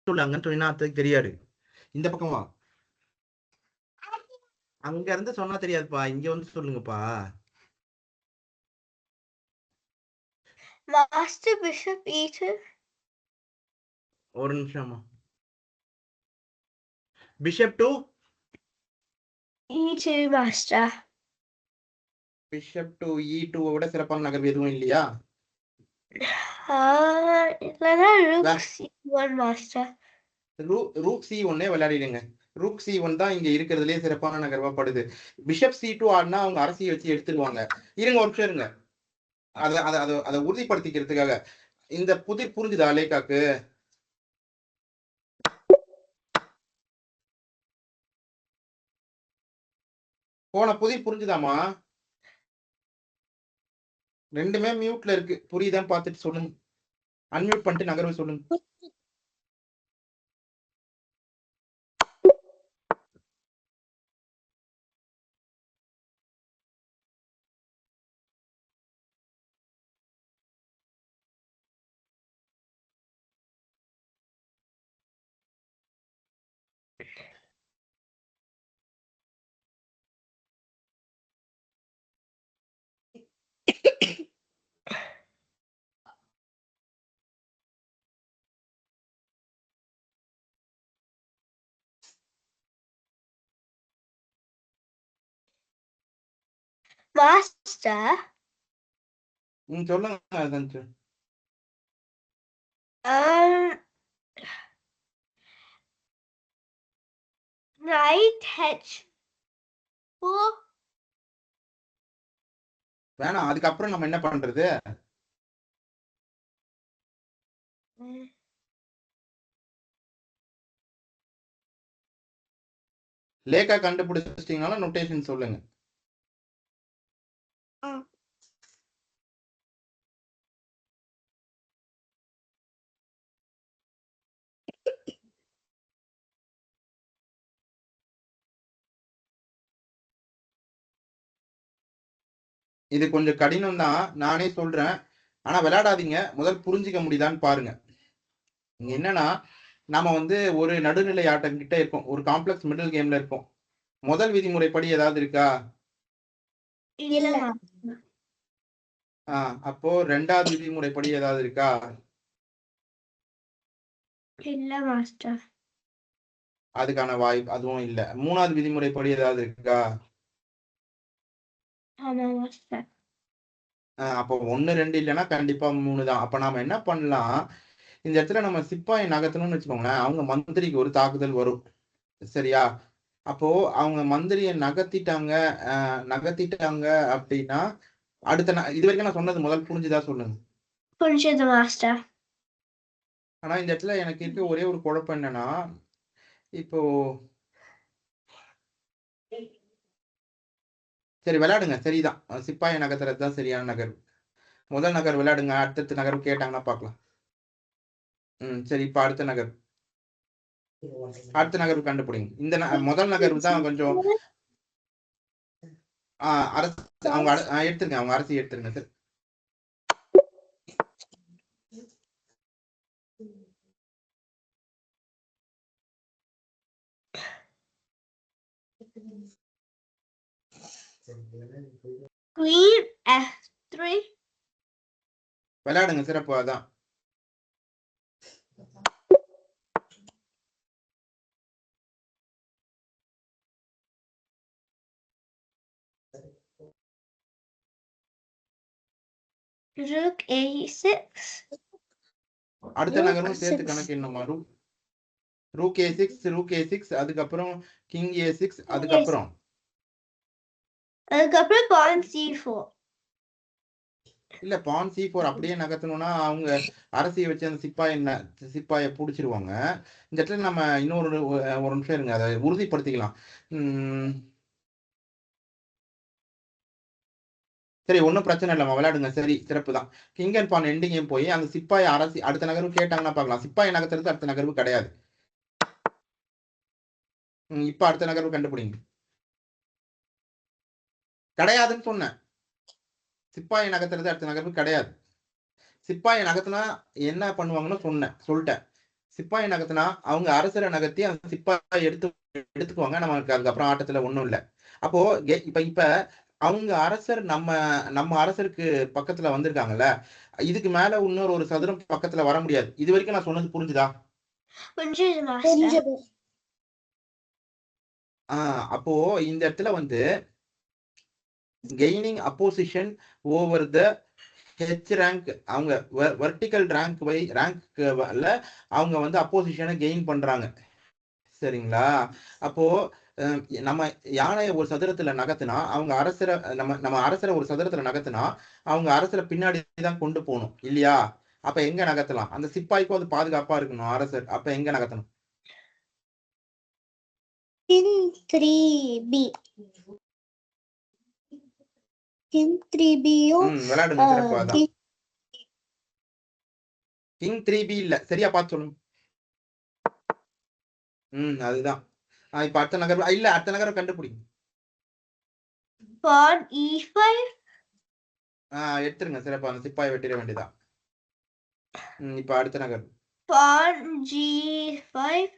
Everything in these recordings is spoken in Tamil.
சொல்லு அங்கன்னு சொன்னா அதுக்கு தெரியாது. இந்த பக்கம் வா. அங்க இருந்து சொன்னா தெரியாதுப்பா, இங்க வந்து சொல்லுங்கப்பா. Master Bishop E2. ஒரு நிமிஷமா. Bishop to E2 Master. Bishop to E2 விட சிறப்பான நகர்வு எதுவும் இல்லையா? இல்லைன்னா Rook C1 Master. Rook C1 விளையாடிடுங்க. ரூக் C1 தான் இங்க இருக்கிறதுலே சிறப்பான நகர்வா படுது. பிஷப் C2 ஆடினா அவங்க அரசியை வச்சு எடுத்துருவாங்க. இருங்க ஒரு நிமிஷம் இருங்க. அதை உறுதிப்படுத்திக்கிறதுக்காக இந்த புதிர் புரிஞ்சுதா லேக்காக்கு? போன புதிர் புரிஞ்சுதாமா? ரெண்டுமே மியூட்ல இருக்கு. புரியுதான் பார்த்துட்டு சொல்லுங்க. அன்மியூட் பண்ணிட்டு நகர்வு சொல்லுங்க. Master. சொல்லுங்க. Knight H4. வேணாம், அதுக்கப்புறம் நம்ம என்ன பண்றது? லேக்கா கண்டுபிடிச்சிட்டீங்கனாலும் நோட்டேஷன் சொல்லுங்க. இது கொஞ்சம் கடினம் தான், நானே சொல்றேன். ஆனா விளையாடாதீங்க, முதல் புரிஞ்சுக்க முடியுதான்னு பாருங்க. இங்க என்னன்னா, நாம வந்து ஒரு நடுநிலை ஆட்டம் கிட்ட இருக்கோம், ஒரு காம்ப்ளெக்ஸ் மிடில் கேம்ல இருக்கோம். முதல் விதிமுறைப்படி ஏதாவது இருக்கா? இல்ல. அப்போ ரெண்டாவது விதிமுறைப்படி ஏதாவது இருக்கா? இல்ல மாஸ்டர். அதுக்கான வாய்ப்பு அதுவும் இல்ல. மூணாவது விதிமுறைப்படி ஏதாவது இருக்கா? ஆமா மாஸ்டர். அப்போ 1 2 இல்லைன்னா கண்டிப்பா 3 தான். அப்ப நாம என்ன பண்ணலாம், இந்த இடத்துல நம்ம சிப்பாயை நகர்த்தணும்னு வச்சுக்கோங்களேன், அவங்க மந்திரிக்கு ஒரு தாக்குதல் வரும். சரியா? அப்போ அவங்க மந்திரியை நகர்த்திட்டாங்க அப்படின்னா அடுத்த இது வரைக்கும் நான் சொன்னது முதல் புரிஞ்சுதா சொல்லுங்க. புரிஞ்சது மாஸ்டர். ஆனா இந்த இடத்துல எனக்கு இருக்க ஒரே ஒரு குழப்பம் என்னன்னா, இப்போ சரி விளையாடுங்க, சரிதான். சிப்பாயை நகர்த்துறது தான் சரியான நகர்வு. முதல் நகர் விளையாடுங்க, அடுத்தடுத்த நகர்வு கேட்டாங்கன்னா பார்க்கலாம். சரி, இப்ப அடுத்த நகர்வு கண்டுபிடிங்க. இந்த முதல் நகர்வு தான் கொஞ்சம் அரசு அவங்க எடுத்துருங்க, அவங்க அரசு எடுத்துருங்க சார். Queen F3. விளையாடுங்க, சிறப்பு. அதான் Rook A6. அடுத்த நகரும் சேர்த்து கணக்கு என்னமா? ரூக் A6, அதுக்கப்புறம் கிங் A6, அதுக்கப்புறம் pawn C4. இல்ல, பான் C4 அப்படியே நகர்த்தணும்னா அவங்க அரசியை வச்சு அந்த சிப்பாயை புடிச்சிருவாங்க. இந்த இடத்துல நம்ம இன்னொரு ஒரு நிமிஷம் இருங்க, அதை உறுதிப்படுத்திக்கலாம். சரி, ஒன்றும் பிரச்சனை இல்லைம்மா, விளையாடுங்க. சரி, சிறப்பு தான். கிங் அண்ட் பான் எண்டிங்கையும் போய் அந்த சிப்பாயை அரசி அடுத்த நகர்வு கேட்டாங்கன்னா பார்க்கலாம். சிப்பாயை நகர்த்துறது அடுத்த நகர்வு கிடையாது. இப்ப அடுத்த நகர்வு கண்டுபிடிங்க. கிடையாதுன்னு சொன்னேன். சிப்பாயை நகர்த்துறது அடுத்த நகர்வு கிடையாது. சிப்பாயை நகர்த்தினா என்ன பண்ணுவாங்கன்னு சொல்லிட்டேன். சிப்பாயை நகர்த்தினா அவங்க அரசரை நகர்த்தி அந்த சிப்பாயை எடுத்துக்குவாங்க. நமக்கு அதுக்கப்புறம் ஆட்டத்துல ஒண்ணும் இல்ல. அப்போ இப்ப அவங்க அரசர் நம்ம அரசருக்கு பக்கத்துல வந்திருக்காங்கல்ல, இதுக்கு மேல இன்னொரு ஒரு சதுரம் பக்கத்துல வர முடியாது. இது வரைக்கும் நான் சொன்னது புரிஞ்சுதா? புரிஞ்சுது மாஸ்டர். அப்போ இந்த இடத்துல வந்து gaining opposition over the H rank, அவங்க வெர்டிக்கல் ரேங்க்ல அவங்க வந்து அப்போசிஷனை கெயின் பண்றாங்க. சரிங்களா? அப்போ நம்ம யானையை ஒரு சதுரத்துல நகர்த்தினா அவங்க அரசரை நம்ம அரசரை ஒரு சதுரத்துல நகர்த்தினா அவங்க அரசரை பின்னாடி தான் கொண்டு போகணும் இல்லையா? அப்ப எங்க நகர்த்தலாம்? அந்த சிப்பாய்க்கும் அது பாதுகாப்பா இருக்கணும் அரசர். அப்ப எங்க நகர்த்தணும்? King 3B. King 3B விளையாடுங்க சிறப்பா தான். கிங் 3B இல்ல, சரியா பார்த்து சொல்லுங்க. அதுதான். இப்ப அடுத்த நகர் இல்ல, அடுத்த நகரம் கண்டுபிடிங்க. Pawn E5. எடுத்துருங்க சிறப்பா, அந்த சிப்பாயை வெட்டிட வேண்டியதான். இப்ப அடுத்த நகர் Pawn G5.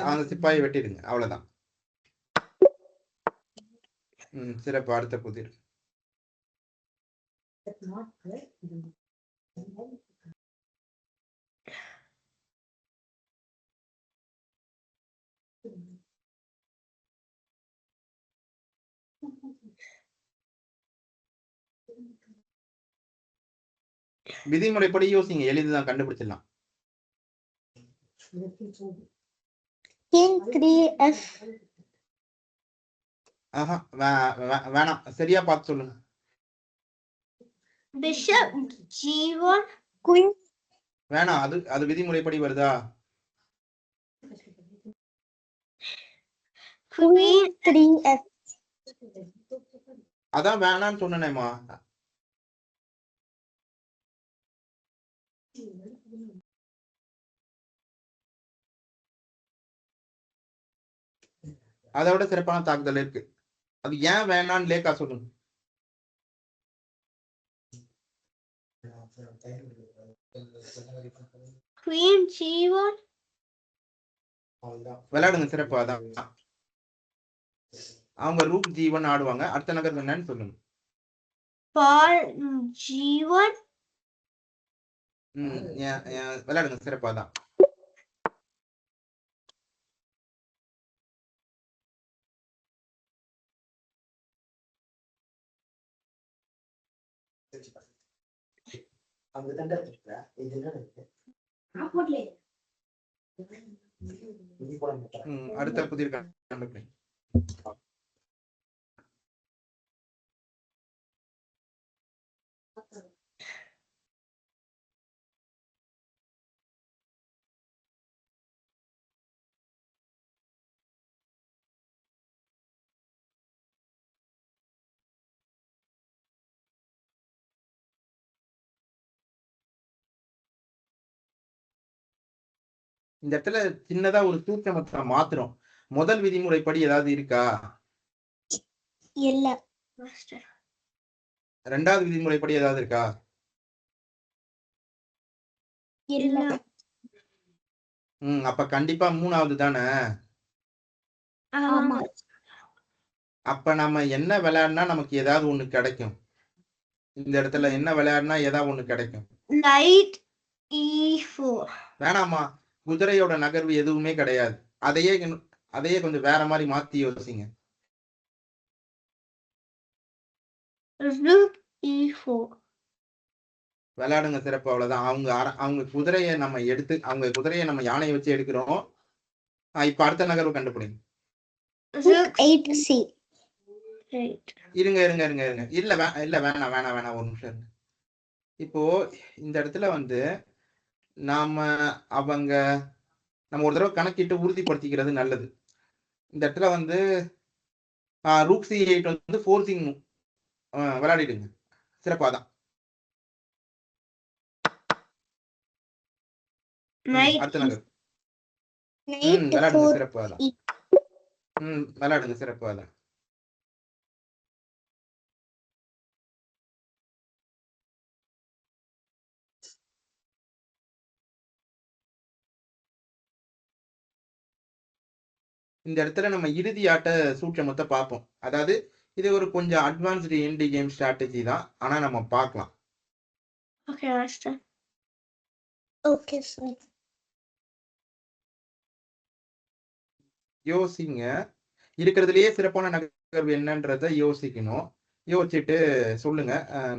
அந்த சிப்பாயை வெட்டிடுங்க, அவ்வளவுதான். சிறப்பு. அடுத்த புதிர் விதிமுறைப்படி யோசிங்க, எளிதுதான், கண்டுபிடிச்சிடலாம். King 3F. வேணாம், சரியா பார்த்து சொல்லுங்க. Bishop G1. Queen. வேணாம், அது விதிமுறைப்படி வருதா? Queen 3F. அதான் வேணான்னு சொன்னேனேமா. அதை விட சிறப்பான தாக்குதல் இருக்கு. அது ஏன் வேணான்னு லேக்கா சொல்லுங்க. Queen G1. விளையாடுங்க சிறப்பு. அதான் அவங்க ரூக் G1 ஆடுவாங்க. அடுத்த நகர் என்னன்னு சொல்லுங்க. Pawn G1. விளையாடுங்க சிறப்பா தான். அடுத்த புதிர் கண்டுபிடி. இந்த இடத்துல சின்னதா ஒரு சூட்சமத்தை மாத்திரம். முதல் விதிமுறைப்படி ஏதாவது இருக்கா? இல்ல. ரெண்டாவது விதிமுறைப்படி ஏதாவது இருக்கா? இல்ல. அப்ப கண்டிப்பா மூணாவது தானே. ஆமா. அப்ப நம்ம என்ன விளையாடினா நமக்கு ஏதாவது ஒண்ணு கிடைக்கும். இந்த இடத்துல என்ன விளையாடினா ஏதாவது ஒண்ணு கிடைக்கும். Knight E4. வேணாமா, குதிரையோட நகர்வு எதுவுமே கிடையாது. அதையே கொஞ்சம் வேற மாதிரி மாத்தி யோசிங்க. Rook E4. விளையாடுங்க சிறப்பு, அவ்வளவுதான். அவங்க குதிரையை நம்ம யானையை வச்சு எடுக்கிறோம். இப்ப அடுத்த நகர்வு கண்டுபிடிங்க. Rook 8C. இருங்க. இல்ல வேணாம், ஒரு நிமிஷம் இருங்க. இப்போ இந்த இடத்துல வந்து நம்ம ஒரு தடவை கணக்கிட்டு உறுதிப்படுத்திக்கிறது நல்லது. இந்த இடத்துல வந்து ரூக் C8 வந்து ஃபோர்சிங் விளையாடிடுங்க. சிறப்பாதான். அடுத்த நகர் விளையாடுங்க சிறப்பாதான். விளையாடுங்க சிறப்பாதான். இந்த இடத்துல நம்ம இறுதி ஆட்ட சூட்சமத்தை பார்ப்போம். அதாவது இது ஒரு கொஞ்சம் அட்வான்ஸ்டு எண்ட் கேம் ஸ்ட்ராட்டஜி தான், ஆனா நம்ம பார்க்கலாம். Okay, master. Okay, sir. யோசிங்க. இருக்கிறதுலயே சிறப்பான நகர்வு என்னன்றத யோசிக்கணும். யோசிச்சுட்டு சொல்லுங்க.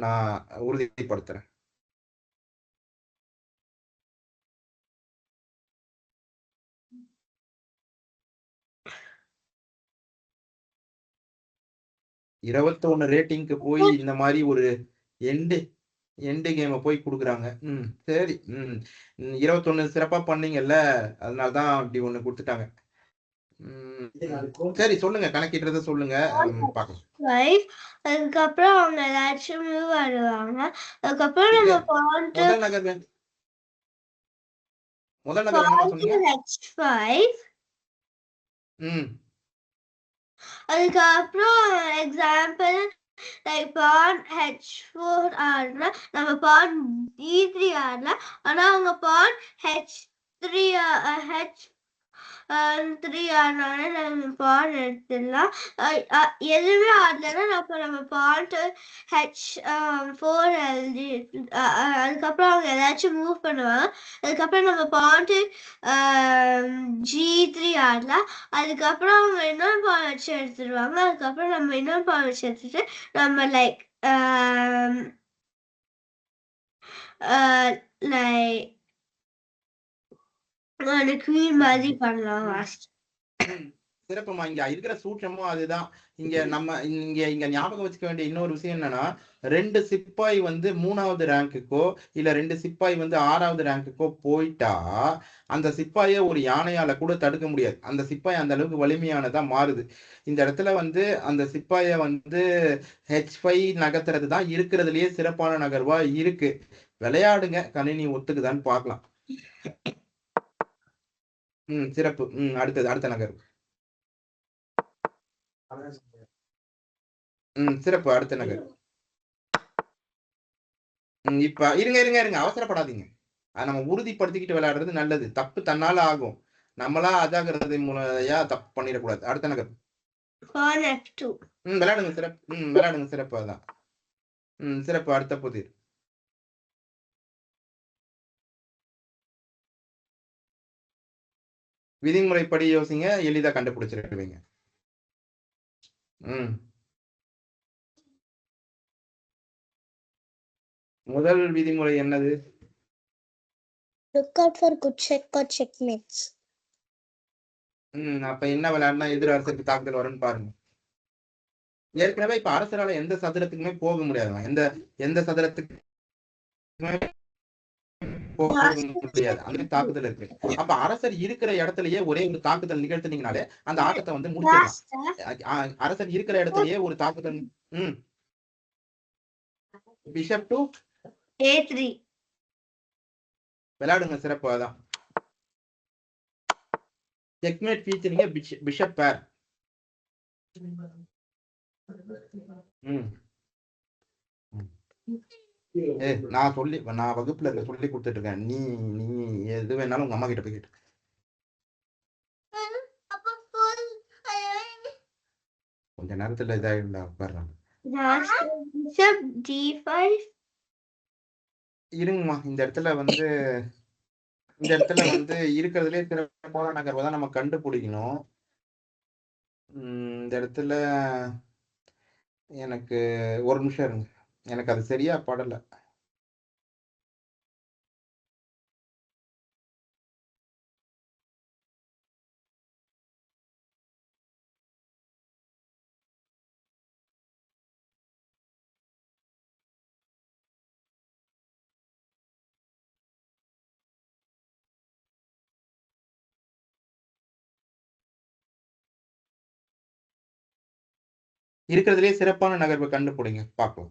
நான் உறுதிப்படுத்துறேன். இருபத்தொன்னு ரேட்டிங்க்கு போய் இந்த மாதிரி ஒரு எண்டு கேமை போய் கொடுக்குறாங்க. சரி. 21 சிறப்பா பண்ணீங்கல்ல, அதனாலதான் அப்படி ஒண்ணு கொடுத்துட்டாங்க. சரி, சொல்லுங்க, கணக்கிடுறத சொல்லுங்க. பார்க்கலாம். அதுக்கப்புறம் அவங்க ஏதாச்சும் மூவ் ஆடுவாங்க. அதுக்கப்புறம் நம்ம பாயிண்ட் முதல் நகர் என்னமா சொன்னீங்க? h5. அதுக்கப்புறம் எக்ஸாம்பிள் லைக் பான் h4 ஆடுனா நம்ம பான் d3 ஆடலாம். ஆனா அவங்க பான் h3 ஆடினாலே நம்ம பான் எடுத்துடலாம். எதுவுமே ஆடலைன்னா நம்ம பாயிண்ட் h4 எழுதி அதுக்கப்புறம் அவங்க ஏதாச்சும் மூவ் பண்ணுவாங்க. அதுக்கப்புறம் நம்ம பாயிண்ட் g3 ஆடலாம். அதுக்கப்புறம் அவங்க இன்னொரு பால் வச்சு எடுத்துடுவாங்க. அதுக்கப்புறம் நம்ம இன்னொரு பால் வச்சு எடுத்துட்டு நம்ம லைக் குவீன் மாதிரி பண்ணலாம். சிறப்புமா. இங்க இருக்கிற சூட்சமும் அதுதான். இங்க ஞாபகம் வச்சுக்க வேண்டிய இன்னொரு விஷயம் என்னன்னா, 2 சிப்பாய் வந்து 3வது ரேங்குக்கோ இல்ல 2 சிப்பாய் வந்து 6வது ரேங்குக்கோ போயிட்டா அந்த சிப்பாயை ஒரு யானையால கூட தடுக்க முடியாது. அந்த சிப்பாய் அந்த அளவுக்கு வலிமையானதா மாறுது. இந்த இடத்துல வந்து அந்த சிப்பாயை வந்து h5 நகர்த்துறது தான் இருக்கிறதுலயே சிறப்பான நகர்வா இருக்கு. விளையாடுங்க, கணினி ஒத்துக்குதான்னு பார்க்கலாம். சிறப்பு. அடுத்த நகர். சிறப்பு. அடுத்த நகர். இப்ப இருங்க, அவசரப்படாதீங்க. நம்ம உறுதிப்படுத்திக்கிட்டு விளையாடுறது நல்லது. தப்பு தன்னால ஆகும். நம்மளா அஜாகிரதை முறையா தப்பு பண்ணிடக்கூடாது. அடுத்த நகர். விளையாடுங்க. சிறப்பு. விளையாடுங்க. சிறப்பு. அதான். சிறப்பு. அடுத்த புதிர். விதிமுறைப்படி யோசிங்க, எளிதா கண்டுபிடிச்சிருவீங்க. முதல் விதிமுறை என்னது? Look out for good check or checkmates. அப்ப என்ன விளையாடுனா எதிர் அரசருக்கு தாக்குதல் வரும்னு பாருங்க. ஏற்கனவே இப்ப அரசரால எந்த சதுரத்துக்குமே போக முடியாது. எந்த சதுரத்துக்குமே போக முடியாது. அந்த தாக்குதல் இருக்கு. அப்ப அரசர் இருக்கிற இடத்துலயே ஒரே ஒரு தாக்குதல் நிகழ்த்தினீங்கனாலே அந்த ஆட்டத்தை வந்து முடிச்சிடலாம். அரசர் இருக்கிற இடத்துலயே ஒரு தாக்குதல். பிஷப் டு a3 விளையாடுங்க. சிறப்பு. அதான். செக்மேட் ஃபீச்சரிங்க பிஷப் பேர். நான் வகுப்புல சொல்லி கொடுத்துட்டு இருக்கேன். நீ எது வேணாலும் உங்க அம்மா கிட்ட போய் கேட்டு. கொஞ்ச நேரத்துல இதாயிருந்தா உட்கார்றாங்க. இருங்கம்மா. இந்த இடத்துல வந்து இருக்கிறதுலே சிறப்பான நகர்வை தான் நம்ம கண்டுபிடிக்கணும். இந்த இடத்துல எனக்கு ஒரு நிமிஷம் இருங்க. எனக்கு அது சரியா படல. இருக்கிறதுலே சிறப்பான நகர்வை கண்டுபிடிங்க, பார்க்கலாம்.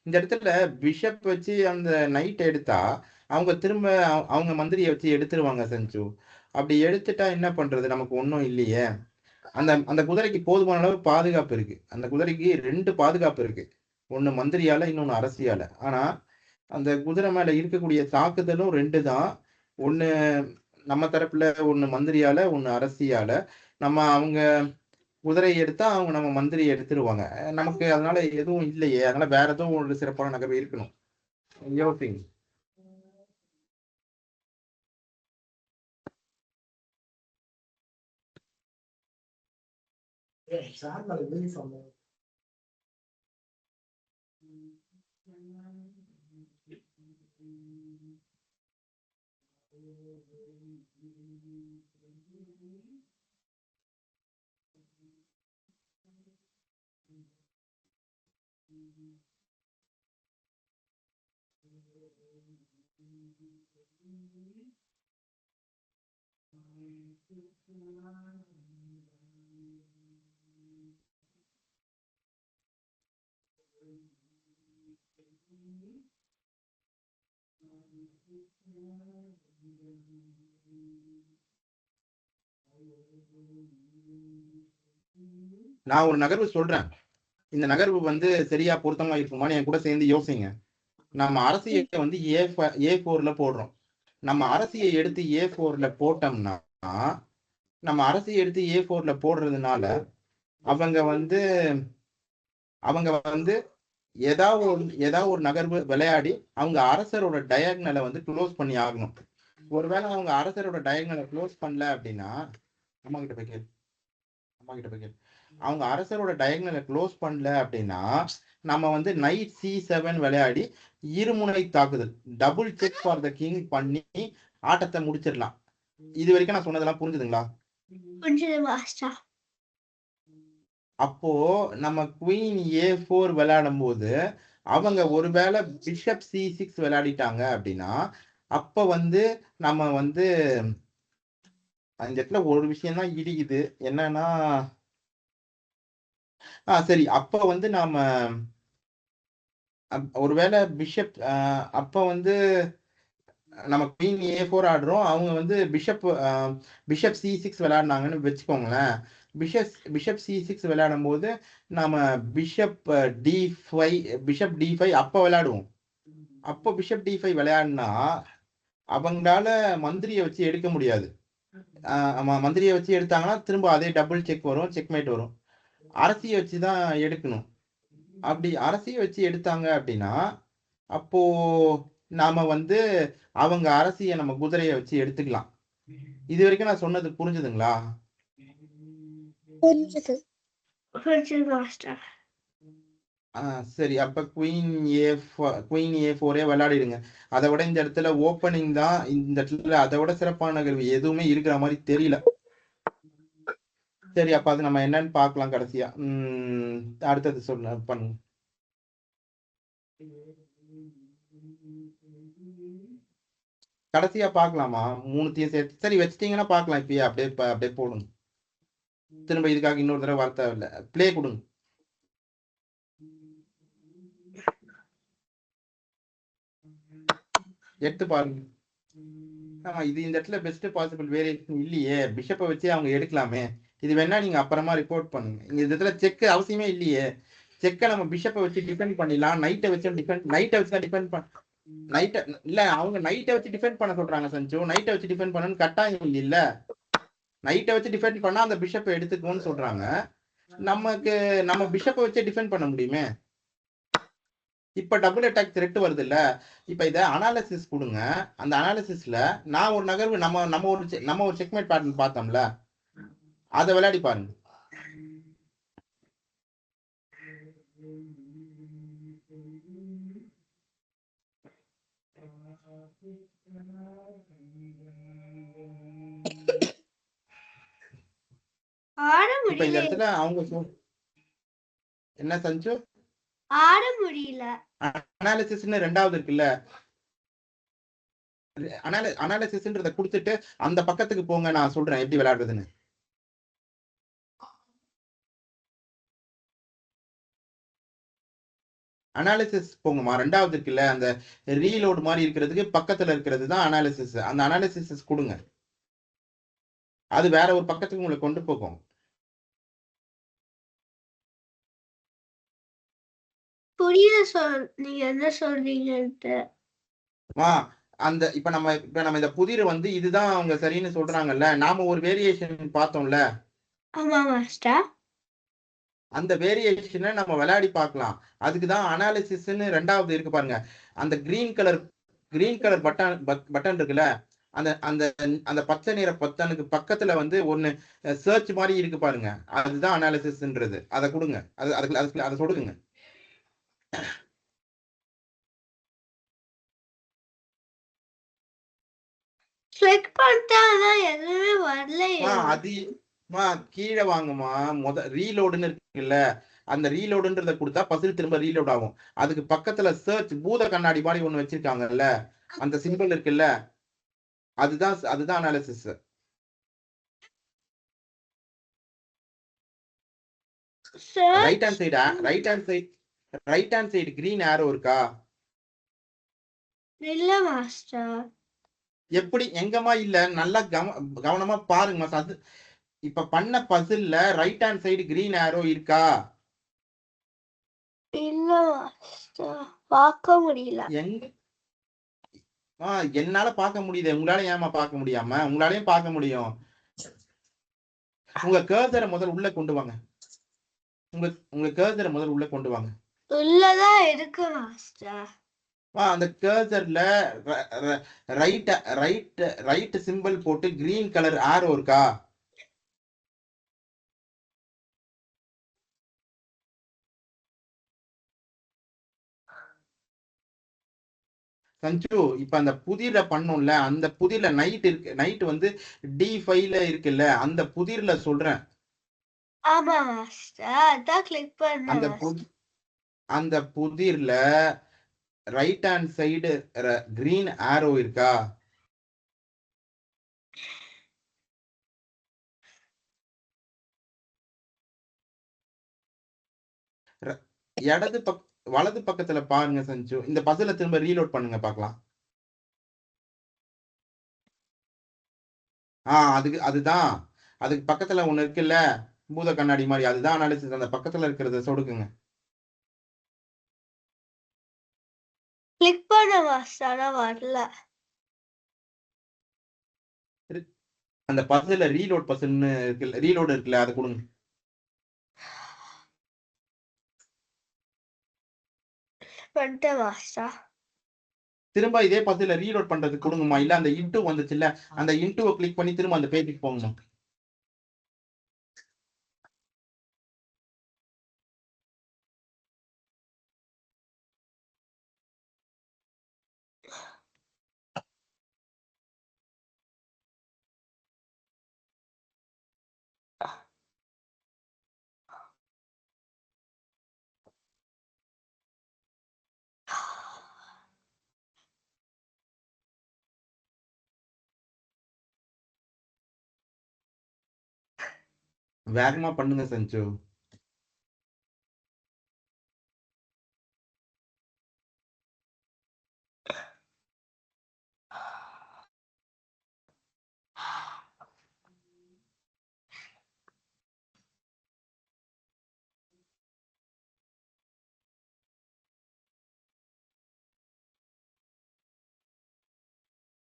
இந்த இடத்துல பிஷப் வச்சு அந்த நைட் எடுத்தா அவங்க திரும்ப அவங்க மந்திரியை வச்சு எடுத்துருவாங்க சஞ்சு. அப்படி எடுத்துட்டா என்ன பண்றது? நமக்கு ஒன்றும் இல்லையே. அந்த குதிரைக்கு போதுமான அளவு பாதுகாப்பு இருக்கு. அந்த குதிரைக்கு 2 பாதுகாப்பு இருக்கு. ஒண்ணு மந்திரியால, இன்னொன்னு அரசியால. ஆனா அந்த குதிரை மேல இருக்கக்கூடிய தாக்குதலும் 2 தான். ஒண்ணு நம்ம தரப்புல ஒண்ணு மந்திரியால, ஒண்ணு அரசியால. நம்ம அவங்க குதிரை எடுத்தா அவங்க நம்ம மந்திரி எடுத்துருவாங்க. நமக்கு அதனால எதுவும் இல்லையே. அதனால வேற ஏதோ ஒரு சிறப்பான நகர்வு இருக்கணும். யோசிங்க. நான் ஒரு நகர்வு சொல்றேன். இந்த நகர்வு வந்து சரியா பொருத்தமா இருக்குமான்னு என் கூட சேர்ந்து யோசிங்க. நம்ம அரசியை வந்து A4ல போடுறோம். நம்ம அரசியை எடுத்து A4ல போட்டோம்னா, நம்ம அரசியை எடுத்து A4ல போடுறதுனால அவங்க வந்து ஏதாவது ஒரு நகர்வு விளையாடி அவங்க அரசரோட டயகனலை வந்து க்ளோஸ் பண்ணி ஆகணும். ஒருவேளை அவங்க அரசரோட டயகனலை க்ளோஸ் பண்ணல அப்படின்னா, அம்மா கிட்ட போய் கேளு. அவங்க அரசரோட டயகனலை க்ளோஸ் பண்ணல அப்படின்னா, நம்ம வந்து நைட் C7 விளையாடி இருமுனை தாக்குதல், double check for the king பண்ணி ஆட்டத்தை முடிச்சிடலாம். இது வரைக்கும் நான் சொன்னதெல்லாம் புரிஞ்சுதுங்களா? புரிஞ்சுது மாஸ்டர். அப்போ நம்ம குயின் A4 விளையாடும் போது அவங்க ஒருவேளை பிஷப் C6 விளையாடிட்டாங்க அப்படின்னா, அப்ப வந்து நம்ம வந்து அந்த இடத்துல ஒரு விஷயம் தான் இடிக்குது. என்னன்னா, சரி, அப்ப வந்து நாம ஒருவேளை பிஷப் அப்ப வந்து நம்ம குயின் A4 ஆடுறோம். அவங்க வந்து பிஷப் C6 விளையாடினாங்கன்னு வச்சுக்கோங்களேன். பிஷப் C6 விளையாடும் போது நாம பிஷப் D5 அப்ப விளையாடுவோம். அப்போ பிஷப் D5 விளையாடினா அவங்களால மந்திரியை வச்சு எடுக்க முடியாது. மந்திரியை வச்சு எடுத்தாங்கன்னா திரும்ப அதே டபுள் செக் வரும், செக்மேட் வரும். அரசியை வச்சுதான் எடுக்கணும். அப்படி அரசியை வச்சு எடுத்தாங்க அப்படின்னா அப்போ நாம வந்து அவங்க அரசியை நம்ம குதிரையை வச்சு எடுத்துக்கலாம். இது வரைக்கும் நான் சொன்னது புரிஞ்சுதுங்களா? புரிஞ்சுது மாஸ்டர். சரி, அப்ப குயின் A4 விளையாடிடுங்க. அதை விட இந்த இடத்துல ஓப்பனிங் தான். இந்த இடத்துல அதை விட சிறப்பான நகர்வு எதுவுமே இருக்கிற மாதிரி தெரியல. சரி, அப்ப அது நம்ம என்னன்னு பார்க்கலாம் கடைசியா. அடுத்தது பண்ணுங்க. கடைசியா பார்க்கலாமா? 3த்தையும் சேர்த்து சரி வச்சிட்டீங்கன்னா பார்க்கலாம். இப்பயே அப்படியே போடுங்க. திரும்ப இதுக்காக இன்னொரு தடவை வர தேவையில்ல. பிளே கொடுங்க. எடுத்து பாருங்க. ஆமா, இது இந்த இடத்துல பெஸ்ட் பாசிபிள் வேரியேஷன் இல்லையே. பிஷப்பை வச்சு அவங்க எடுக்கலாமே. இது வேணா நீங்க அப்புறமா ரிப்போர்ட் பண்ணுங்க. இந்த இடத்துல செக் அவசியமே இல்லையே. செக்கை நம்ம பிஷப்பை வச்சு டிஃபெண்ட் பண்ணிடலாம். நைட்டை வச்சு தான் டிஃபெண்ட் இல்ல, அவங்க நைட்டை வச்சு டிஃபெண்ட் பண்ண சொல்றாங்க சஞ்சு. நைட்டை வச்சு டிஃபெண்ட் பண்ணணும்னு கட்டாயம் இல்ல. நைட்டை வச்சு டிஃபெண்ட் பண்ணா அந்த பிஷப்பை எடுத்துக்கோன்னு சொல்றாங்க. நம்ம பிஷப்பை வச்சு டிஃபெண்ட் பண்ண முடியுமே. இப்ப டபுள் அட்டாக் த்ரெட் வருது இல்ல. இப்ப இத அனாலிசிஸ் கொடுங்க. அந்த அனாலிசிஸ்ல நான் ஒரு நகர்வு நம்ம ஒரு செக்மேட் பேட்டர்ன் பார்த்தோம்ல, அதை விளையாடி பாருங்க. இப்ப இந்த இடத்துல அவங்க என்ன சஞ்சு ஆட முடியல. அனாலிசிஸ்னு ரெண்டாவது இருக்குல்ல, அனாலிசிஸ்ன்றத கொடுத்துட்டு அந்த பக்கத்துக்கு போங்க. நான் சொல்றேன் எப்படி விளையாடுறதுன்னு. அனாலிசிஸ் போங்கம்மா. ரெண்டாவது இருக்குல்ல, அந்த ரீலோட் மாதிரி இருக்கிறதுக்கு பக்கத்துல இருக்கிறது தான் அனாலிசிஸ். அந்த அனாலிசிஸ் கொடுங்க. அது வேற ஒரு பக்கத்துக்கு உங்களை கொண்டு போகும். புரியல நீங்க என்ன சொல்றீங்கன்ட்டு. அந்த இப்ப நம்ம இந்த புதிர் வந்து இதுதான் அவங்க சரின்னு சொல்றாங்கல்ல, நாம ஒரு வேரியேஷன் பார்த்தோம்ல. ஆமா மாஸ்டர். அந்த வேரியேஷனை நம்ம விளையாடி பார்க்கலாம். அதுக்கு தான் அனாலிசிஸ்ன்னு 2வது இருக்கு பாருங்க. அந்த கிரீன் கலர் பட்டன் இருக்குல்ல, அந்த அந்த அந்த பச்சை நிற பட்டனுக்கு பக்கத்துல வந்து ஒண்ணு சர்ச் மாதிரி இருக்கு பாருங்க. அதுதான் அனாலிசிஸ்ன்றது. அதை கொடுங்க. அதை சொடுக்குங்க. கிளிக் பண்ணிட்டா ஆனா எதுவுமே வரலையே. அது கீழே வாங்குமா. ரீலோடுன்னு இருக்குல்ல, அந்த ரீலோடுன்றத கொடுத்தா பசில் திரும்ப ரீலோட் ஆகும். அதுக்கு பக்கத்துல சர்ச் பூத கண்ணாடி மாதிரி ஒண்ணு வச்சிருக்காங்கல்ல, அந்த சிம்பிள் இருக்குல்ல, அதுதான் analysis. Right hand side green arrow இருக்கா? இல்ல மாஸ்டர். எப்படி எங்கம்மா இல்ல? நல்லா கவனமா பாருங்க மாஸ்டர். அது இப்ப பண்ண பசில்ல right hand side green arrow இருக்கா? இல்ல மாஸ்டர், பார்க்க முடியல. என்னால பார்க்க முடியுது, உங்களால ஏமா பார்க்க முடியாம? உங்களாலையும் பார்க்க முடியும். உங்க கர்சரை முதல்ல உள்ள கொண்டு வாங்க. உங்க கர்சரை முதல்ல உள்ள கொண்டு வாங்க. உள்ளதான் இருக்கு மாஸ்டர். அந்த கர்சர்ல ரைட் சிம்பிள் போட்டு கிரீன் கலர் ஆரோ இருக்கா? சஞ்சு, இப்ப அந்த புதிர்ல பண்ணோம்ல, அந்த புதிர்ல நைட் வந்து D5ல இருக்குல்ல, அந்த புதிர்ல சொல்றேன். ஆமா மாஸ்டர், அதான் கிளிக் பண்ணேன். அந்த புதிர்ல right hand side green arrow இருக்கா? வலது பக்கத்துல பாருங்க சஞ்சு. இந்த பசில திரும்ப ரீலோட் பண்ணுங்க பார்க்கலாம். அதுதான். அதுக்கு பக்கத்துல ஒண்ணு இருக்குல்ல, பூத கண்ணாடி மாதிரி, அதுதான் அனாலிசிஸ். அந்த பக்கத்துல இருக்கிறத சொடுக்குங்க. கிளிக் பண்ண மாஸ்டர், ஆனா வரல. அந்த பசில ரீலோட் இருக்குல்ல, அதை கொடுங்க. பண்ணிட்டேன் மாஸ்டர். திரும்ப இதே பசில ரீலோட் பண்றதுக்கு கொடுங்கம்மா. இல்ல அந்த இன்டூ வந்துச்சுல்ல, அந்த இன்டூவை கிளிக் பண்ணி திரும்ப அந்த பேஜுக்கு போங்கம்மா. வேகமா பண்ணுங்க சஞ்சு.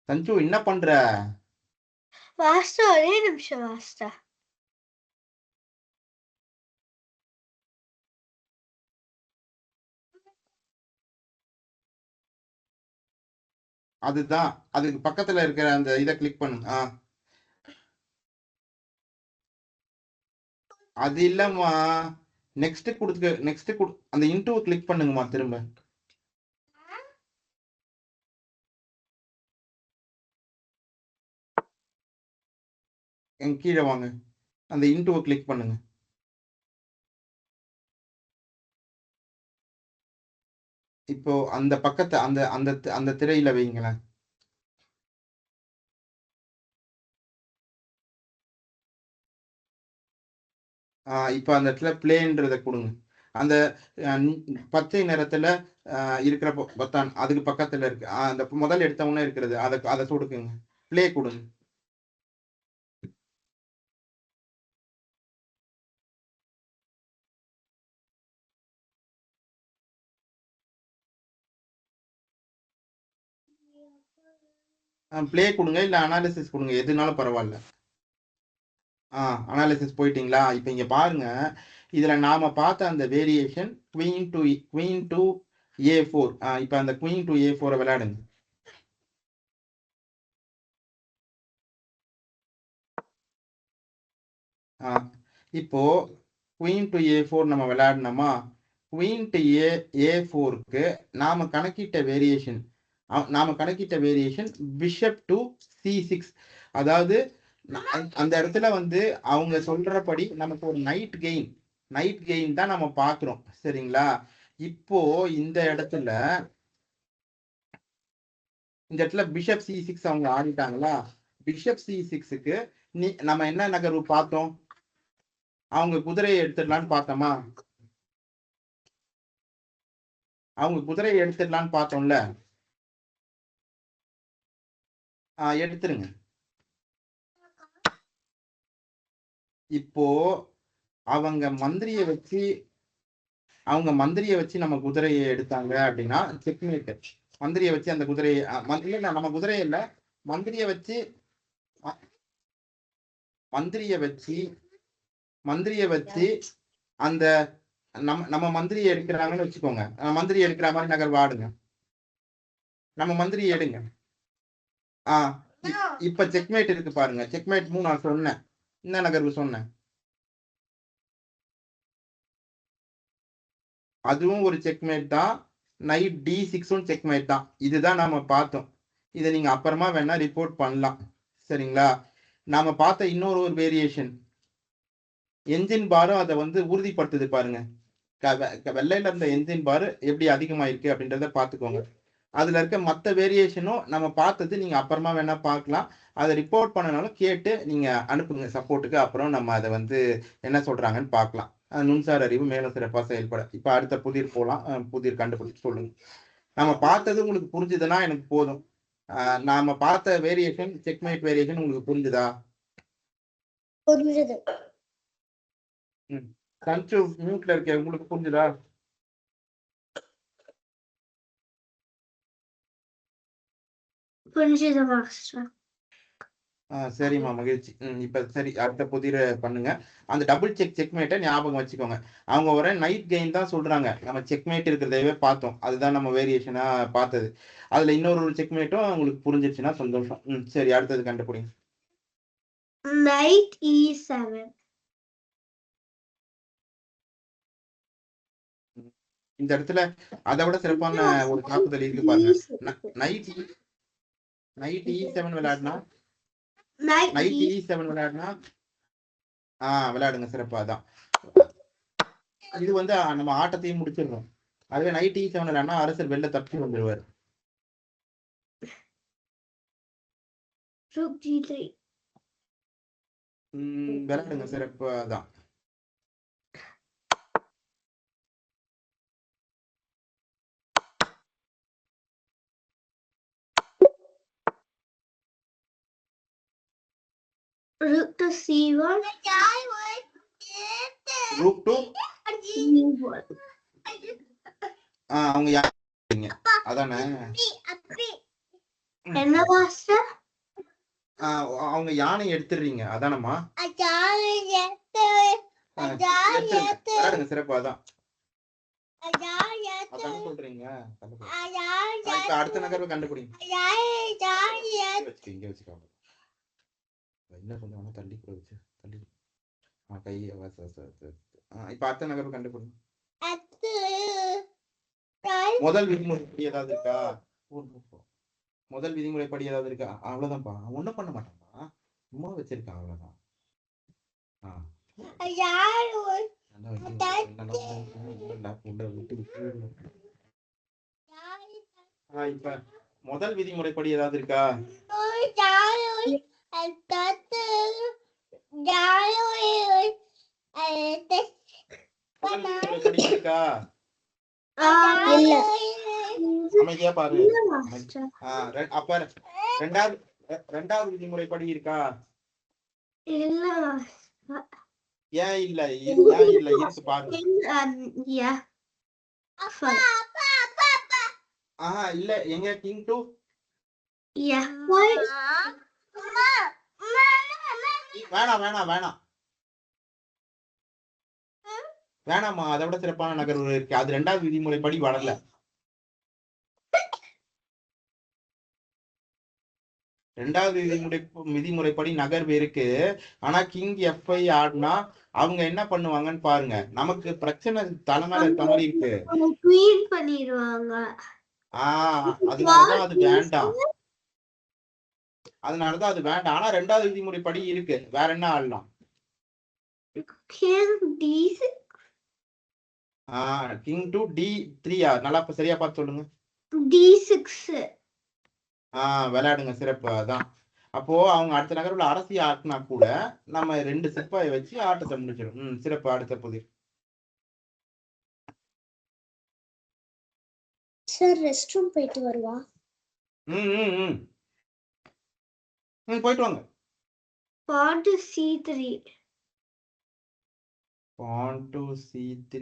சஞ்சு என்ன பண்ற? மாஸ்டர் ஒரே நிமிஷம் மாஸ்டர். அதுதான். அதுக்கு பக்கத்துல இருக்கிற அந்த இதை கிளிக் பண்ணுங்க. அது இல்லம்மா. நெக்ஸ்ட் அந்த இன்டூவை கிளிக் பண்ணுங்கம்மா திரும்ப. கீழே வாங்க. அந்த இன்டூவை கிளிக் பண்ணுங்க. இப்போ அந்த பக்கத்தை அந்த அந்த அந்த திரையில வைங்களேன். இப்போ அந்த இடத்துல பிளேன்றத கொடுங்க. அந்த பச்சை நிறத்துல இருக்கிற பொத்தான் அதுக்கு பக்கத்துல இருக்கு. அந்த முதல் எடுத்தவொன்னே இருக்கிறது, அதை சொடுக்குங்க. பிளே கொடுங்க. ப்ளே கொடுங்க இல்ல அனாலிசிஸ் கொடுங்க, எதுனாலும் பரவாயில்ல. அனாலிசிஸ் போயிட்டீங்களா? இப்போ இங்க பாருங்க, இதுல நாம பார்த்த அந்த வேரியேஷன் குவீன் டு A4. இப்போ அந்த குவீன் டு A4 விளையாடுங்க. இப்போ குவீன் டு A4 நம்ம விளையாடினோமா, குவீன் டு A4க்கு நாம கணக்கிட்ட வேரியேஷன் பிஷப் டு C6. அதாவது அந்த இடத்துல வந்து அவங்க சொல்றபடி நமக்கு ஒரு நைட் கெயின் தான் நம்ம பாக்குறோம், சரிங்களா? இப்போ இந்த இடத்துல பிஷப் C6 அவங்க ஆடிட்டாங்களா? பிஷப் C6க்கு நம்ம என்ன நகர்வு பார்த்தோம்? அவங்க குதிரையை எடுத்துடலான்னு பார்த்தோமா? அவங்க குதிரையை எடுத்துடலான்னு பார்த்தோம்ல, எடுத்துருங்க. இப்போ அவங்க மந்திரியை வச்சு நம்ம குதிரையை எடுத்தாங்க அப்படின்னா செக்மேட். மந்திரியை வச்சு அந்த குதிரையை நம்ம குதிரையை இல்ல, மந்திரியை வச்சு அந்த நம்ம மந்திரியை எடுக்கிறாங்கன்னு வச்சுக்கோங்க. மந்திரி எடுக்கிற மாதிரி நகர்வு ஆடுங்க. நம்ம மந்திரி எடுங்க. இப்ப செக்மேட் இருக்கு பாருங்க. செக்மேட் 3 நான் சொன்னேன். என்ன நகர்வு சொன்னேன்? அதுவும் ஒரு செக்மேட் தான். நைட் D6 செக்மேட் தான். இதுதான் நாம பார்த்தோம். இதை நீங்க அப்புறமா வேணா ரிப்போர்ட் பண்ணலாம், சரிங்களா? நாம பார்த்த இன்னொரு வேரியேஷன் என்ஜின் பாரும் அதை வந்து உறுதிப்படுத்துது பாருங்க. வெள்ளையில இருந்த என்ஜின் பார் எப்படி அதிகமாயிருக்கு அப்படின்றத பார்த்துக்கோங்க. அதுல இருக்க மற்ற வேரியேஷனும் நம்ம பார்த்தது நீங்க அப்புறமா வேணா பார்க்கலாம். அதை ரிப்போர்ட் பண்ணனாலும் கேட்டு நீங்க அனுப்புங்க சப்போர்ட்டுக்கு. அப்புறம் நம்ம அதை வந்து என்ன சொல்றாங்கன்னு பார்க்கலாம். நுண்சார் அறிவு மேலும் சிறப்பாக செயல்பட. இப்ப அடுத்த புதிர் போலாம். புதிர் கண்டுபிடிச்சு சொல்லுங்க. நம்ம பார்த்தது உங்களுக்கு புரிஞ்சுதுன்னா எனக்கு போதும். நாம பார்த்த வேரியேஷன் செக்மேட் வேரியேஷன் உங்களுக்கு புரிஞ்சுதா? புரிஞ்சது. சஞ்சு மியூட்ல இருக்க, உங்களுக்கு புரிஞ்சுதா? புரிஞ்சது மாஸ்டர். சரிம்மா, மகிழ்ச்சி. இப்ப சரி, அடுத்த புதிர பண்ணுங்க. அந்த டபுள் செக்மேட்டை ஞாபகம் வச்சுக்கோங்க. அவங்க ஒரு நைட் கெயின் தான் சொல்றாங்க. நம்ம செக்மேட் இருக்கிறதவே பார்த்தோம். அதுதான் நம்ம வேரியேஷனா பார்த்தது. அதுல இன்னொரு செக்மேட்டும் உங்களுக்கு புரிஞ்சிருச்சுன்னா சந்தோஷம். சரி, அடுத்தது கண்டுபிடிங்க. Night E7. இந்த இடத்துல அதை விட சிறப்பான ஒரு தாக்குதல் இருக்கு பாருங்க. நைட் E7 விளையாடினா விளையாடுங்க, சிறப்பா தான். இது வந்து நம்ம ஆட்டத்தையும் முடிச்சிடணும். அதுவே நைட் E7 விளையாடினா அரசர் வெளில தப்பி வந்துருவாரு. விளையாடுங்க, சிறப்பா தான். Rook to C1. Rook to C1. அவங்க யாருங்க? அதானே என்ன மாஸ்டர்? அவங்க யானை எடுத்துறீங்க, அதானம்மா? சிறப்பா தான் சொல்றீங்க. அடுத்த நகர்வை கண்டுபிடிங்க. இங்க வச்சுக்கோங்க. இன்னும் கொஞ்சம் தள்ளி கூட வச்சு தள்ளி கை. இப்ப அடுத்த நகர்வு கண்டுபிடிங்க. முதல் விதிமுறைப்படி ஏதாவது இருக்கா? முதல் விதிமுறைப்படி ஏதாவது இருக்கா? அவ்வளவுதான்ப்பா, ஒண்ணும் பண்ண மாட்டான்ப்பா, சும்மா வச்சிருக்கான், அவ்வளவுதான். இப்ப முதல் விதிமுறைப்படி ஏதாவது இருக்கா? இருக்கா? அமைதியா பாரு. அப்ப ரெண்டாவது விதிமுறைப்படி இருக்கா? ஏன் இல்ல? இருக்கு பாரு. இல்ல, எங்க கிங் டு வேணாம் வேணாம் வேணாம் வேணாம்மா, அதை விட சிறப்பான நகர்வு இருக்கு. அது 2வது விதிமுறைப்படி வரல. 2வது விதிமுறைப்படி நகர்வு இருக்கு. ஆனா கிங் F5 ஆடினா அவங்க என்ன பண்ணுவாங்கன்னு பாருங்க. நமக்கு பிரச்சனை தலைமையில இருக்க மாதிரி இருக்கு. குயின் பண்ணிடுவாங்க. அதனாலதான் அது வேண்டாம். அதனாலதான் அது வேண்டாம். ஆனா 2வது விதிமுறைப்படி இருக்கு. வேற என்ன ஆடலாம்? King to D3. நல்லா சரியா பார்த்து சொல்லுங்க. D6. விளையாடுங்க, சிறப்பு. அதான் அப்போ அவங்க அடுத்த நகர்வுல அரசி ஆட்டினா கூட நம்ம 2 சிப்பாயை வச்சு ஆட்டத்தை முடிச்சிடும். சிறப்பு. அடுத்த புதிர். சார் ரெஸ்ட் ரூம் போயிட்டு வருவா. போயிட்டு வாங்க. Pawn to C3. Pawn to C3.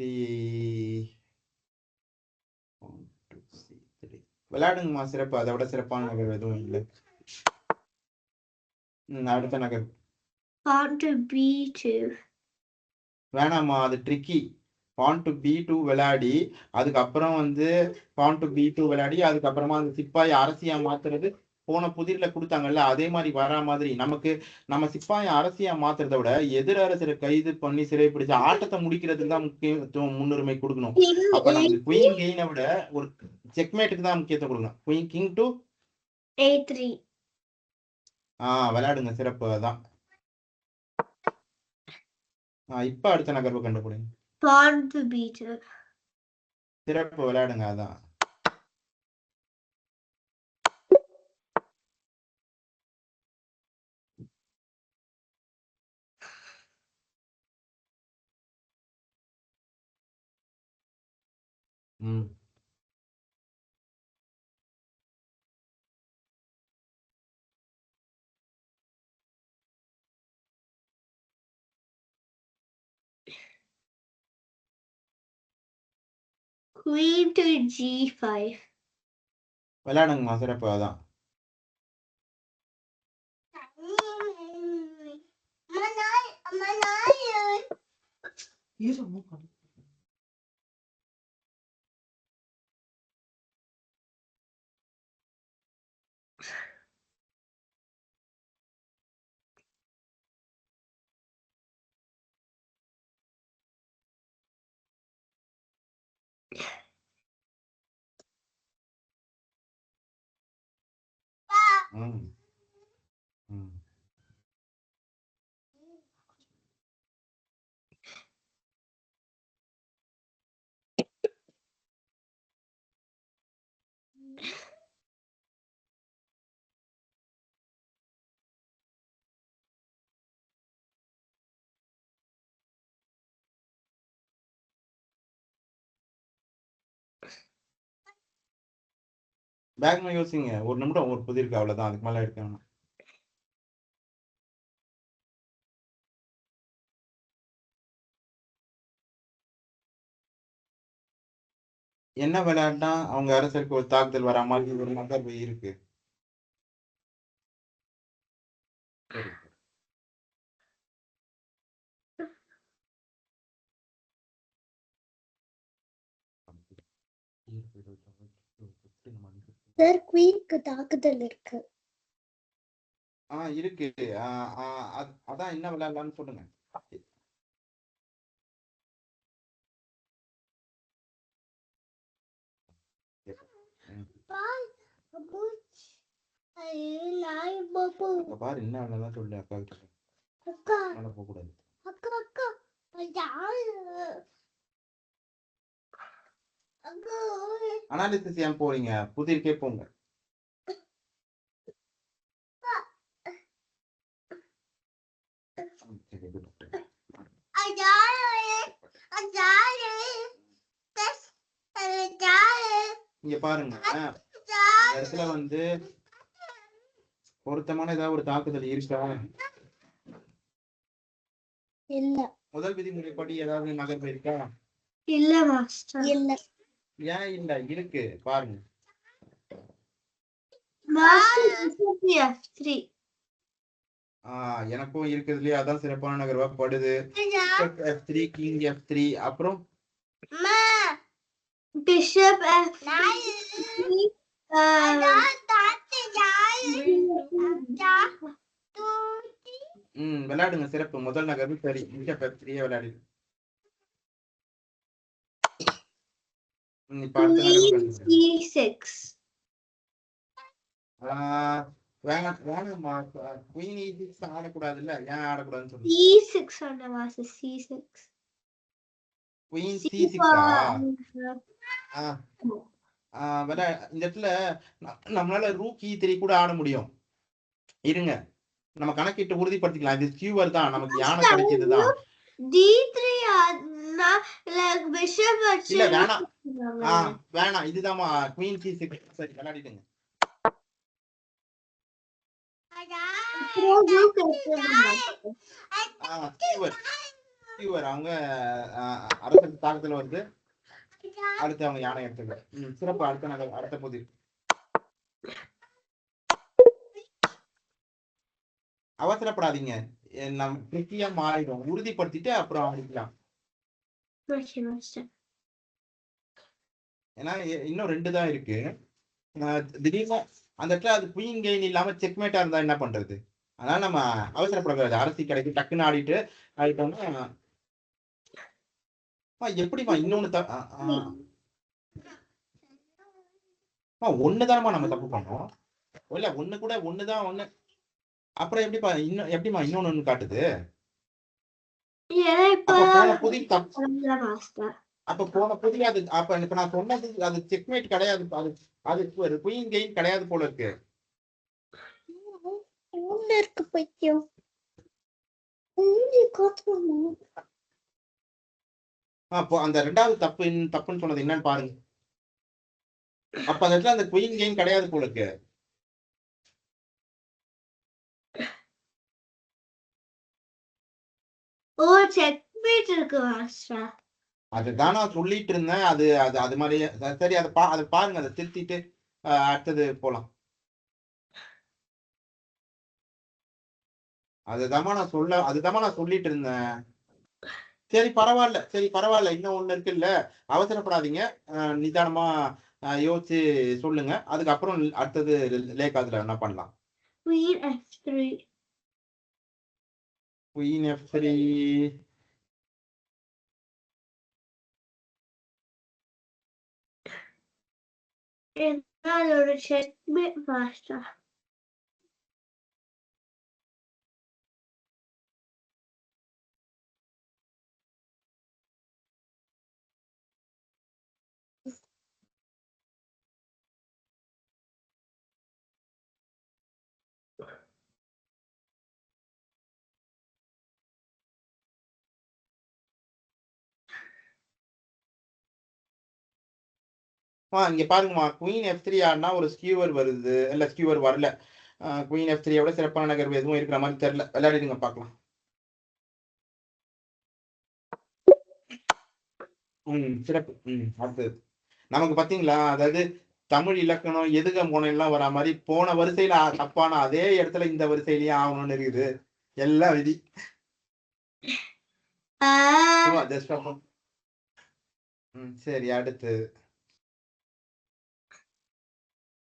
விளையாடுங்கம்மா, சிறப்பு. அதை விட சிறப்பான நகர் எதுவும் இல்லை. அடுத்த நகர் Pawn to B2. வேணாமா, அது ட்ரிக்கி. Pawn to B2 விளையாடி அதுக்கப்புறம் Pawn to B2 விளையாடி அதுக்கப்புறமா அந்த சிப்பாயை அரசியா மாத்துறது போன புதிர்ல கொடுத்தாங்கல்ல, அதே மாதிரி வரா மாதிரி நமக்கு நம்ம சிப்பாயை அரசியா மாத்துறதை விட எதிர் அரசரை கைது பண்ணி சிறை பிடிச்ச ஆட்டத்தை முடிக்கிறதுக்கு தான் முக்கியத்துவம், முன்னுரிமை கொடுக்கணும். அப்ப நமக்கு குயின் கெயினை விட ஒரு செக்மேட்டுக்கு தான் முக்கியத்துவம் கொடுக்கணும். Queen king to A3. விளையாடுங்க, சிறப்பு. அதான் இப்ப அடுத்த நகர்வு கண்டுபிடிங்க. Pawn to B2. சிறப்பு, விளையாடுங்க. அதான் Queen to G5. விளையாடுங்கம்மா, சிறப்பு. அதான் பேக்மா யோசிங்க. ஒரு நிமிடம், ஒரு புதிருக்கு. அவ்வளவுதான், அதுக்கு மேல எடுக்கணும். என்ன விளையாட்டா அவங்க அரசருக்கு ஒரு தாக்குதல் வரா மாதிரி ஒரு நகர்வு இருக்கு. சார் குயினுக்கு தாக்குதல் இருக்கு. இருக்கு. அதான் என்ன விளையாடலாம்னு சொல்லுங்க. பாரு என்ன வேணாலும் சொல்லு. அக்கா கிட்ட போக கூடாது. அனாலிசிஸ் ஏன் போறீங்க? புதிர்க்கே போங்க. இங்க பாருங்க, இடத்துல பொருத்தமான ஏதாவது ஒரு தாக்குதல் இருக்கா? இல்ல. முதல் விதிமுறைப்படி ஏதாவது நகர்வு இருக்கா? இல்ல மாஸ்டர். இல்ல. ஏன் இல்ல? இருக்கு, பாருங்க. F3. எனக்கும் இருக்கிறதுலயே அதான் சிறப்பான நகர்வா படுது. F3, கிங் F3, அப்புறம் பிஷப் F3. விளையாடுங்க சிறப்பு. முதல் நகர்வு சரி. பிஷப் F3 விளையாடு. இப்ப அடுத்த நகர்வு கண்டுபிடி. E6. வேணாம்மா. Queen E6 ஆடக்கூடாதுல்ல. ஏன் ஆடக்கூடாதுன்னு சொல்லுங்க. E6 சொன்ன மாசு. C6. குயின் C6 இந்த இடத்துல நம்மளால ரூக் E3 கூட ஆட முடியும். இருங்க, நம்ம கணக்கிட்டு உறுதிப்படுத்திக்கலாம். இது ஸ்கியூவர் தான், நமக்கு யானை கிடைச்சதுதான். D3 ஆனா லைக் பிஷப் வச்சு இல்ல வேணாம் இதுதான்மா குயின் C6. சரி விளையாடிடுங்க. அவங்க அரசு தாக்கத்துல வந்து அடுத்து அவங்க யானை எடுத்துக்க. சிறப்பு. அடுத்த புதிர். அவசரப்படாதீங்க, நம்ம ட்ரிக்கியா மாறிடும். உறுதிப்படுத்திட்டு அப்புறம் அடிக்கலாம். ஏன்னா இன்னும் 2 தான் இருக்கு. திடீர்னு அந்த இடத்துல அது குயின் கெயின் இல்லாம செக்மேட்டா இருந்தா என்ன பண்றது? அதனால நம்ம அவசரப்படக்கூடாது. அரசி கடைக்கு டக்குன்னு ஆடிட்டு ஆடிட்டோம்னா எப்படிமா இன்னொன்னு ஒண்ணுதானமா நம்ம தப்பு பண்ணோம். இல்ல ஒண்ணுதான் ஒண்ணு. அப்புறம் எப்படிமா இன்னொன்னு காட்டுது? போன புதிய அது அப்ப இப்ப நான் சொன்னது அது செக்மேட் கிடையாது. அது குயின் கெயின் கிடையாது போல இருக்கு. அப்போ அந்த 2வது தப்புன்னு சொன்னது என்னன்னு பாருங்க. அப்ப அந்த இடத்துல அந்த குயின் கெயின் கிடையாது போல இருக்கு. செக்மேட் இருக்கு மாஸ்டர். அதுதான் நான் சொல்லிட்டு இருந்தேன். அது மாதிரியே சரி. அதை பாருங்க, அதை திருத்திட்டு அடுத்தது போலாம். அதுதாம்மா நான் சொல்லிட்டு இருந்தேன். சரி பரவாயில்ல. இன்னும் ஒண்ணு இருக்குல்ல, அவசரப்படாதீங்க. நிதானமா யோசிச்சு சொல்லுங்க. அதுக்கப்புறம் அடுத்தது லேக்காதுல என்ன பண்ணலாம். Queen F3. Queen F3. ஒரு செக்மேட் மாஸ்டர். இங்க பாருங்கம்மா, குயின் F3 ஆடினா ஒரு ஸ்கியூவர் வருது. இல்ல ஸ்கியூவர் வரல. குயின் F3 விட சிறப்பான நகர்வு எதுவும் இருக்கிற மாதிரி தெரியல. விளையாடிடுங்க பார்க்கலாம். சிறப்பு. அடுத்தது நமக்கு பாத்தீங்களா, அதாவது தமிழ் இலக்கணம் எதுக போனெல்லாம் வரா மாதிரி போன வரிசையில தப்பான அதே இடத்துல இந்த வரிசையிலயே ஆகணும்னு இருக்குது. எல்லாம் விதி. சரி அடுத்து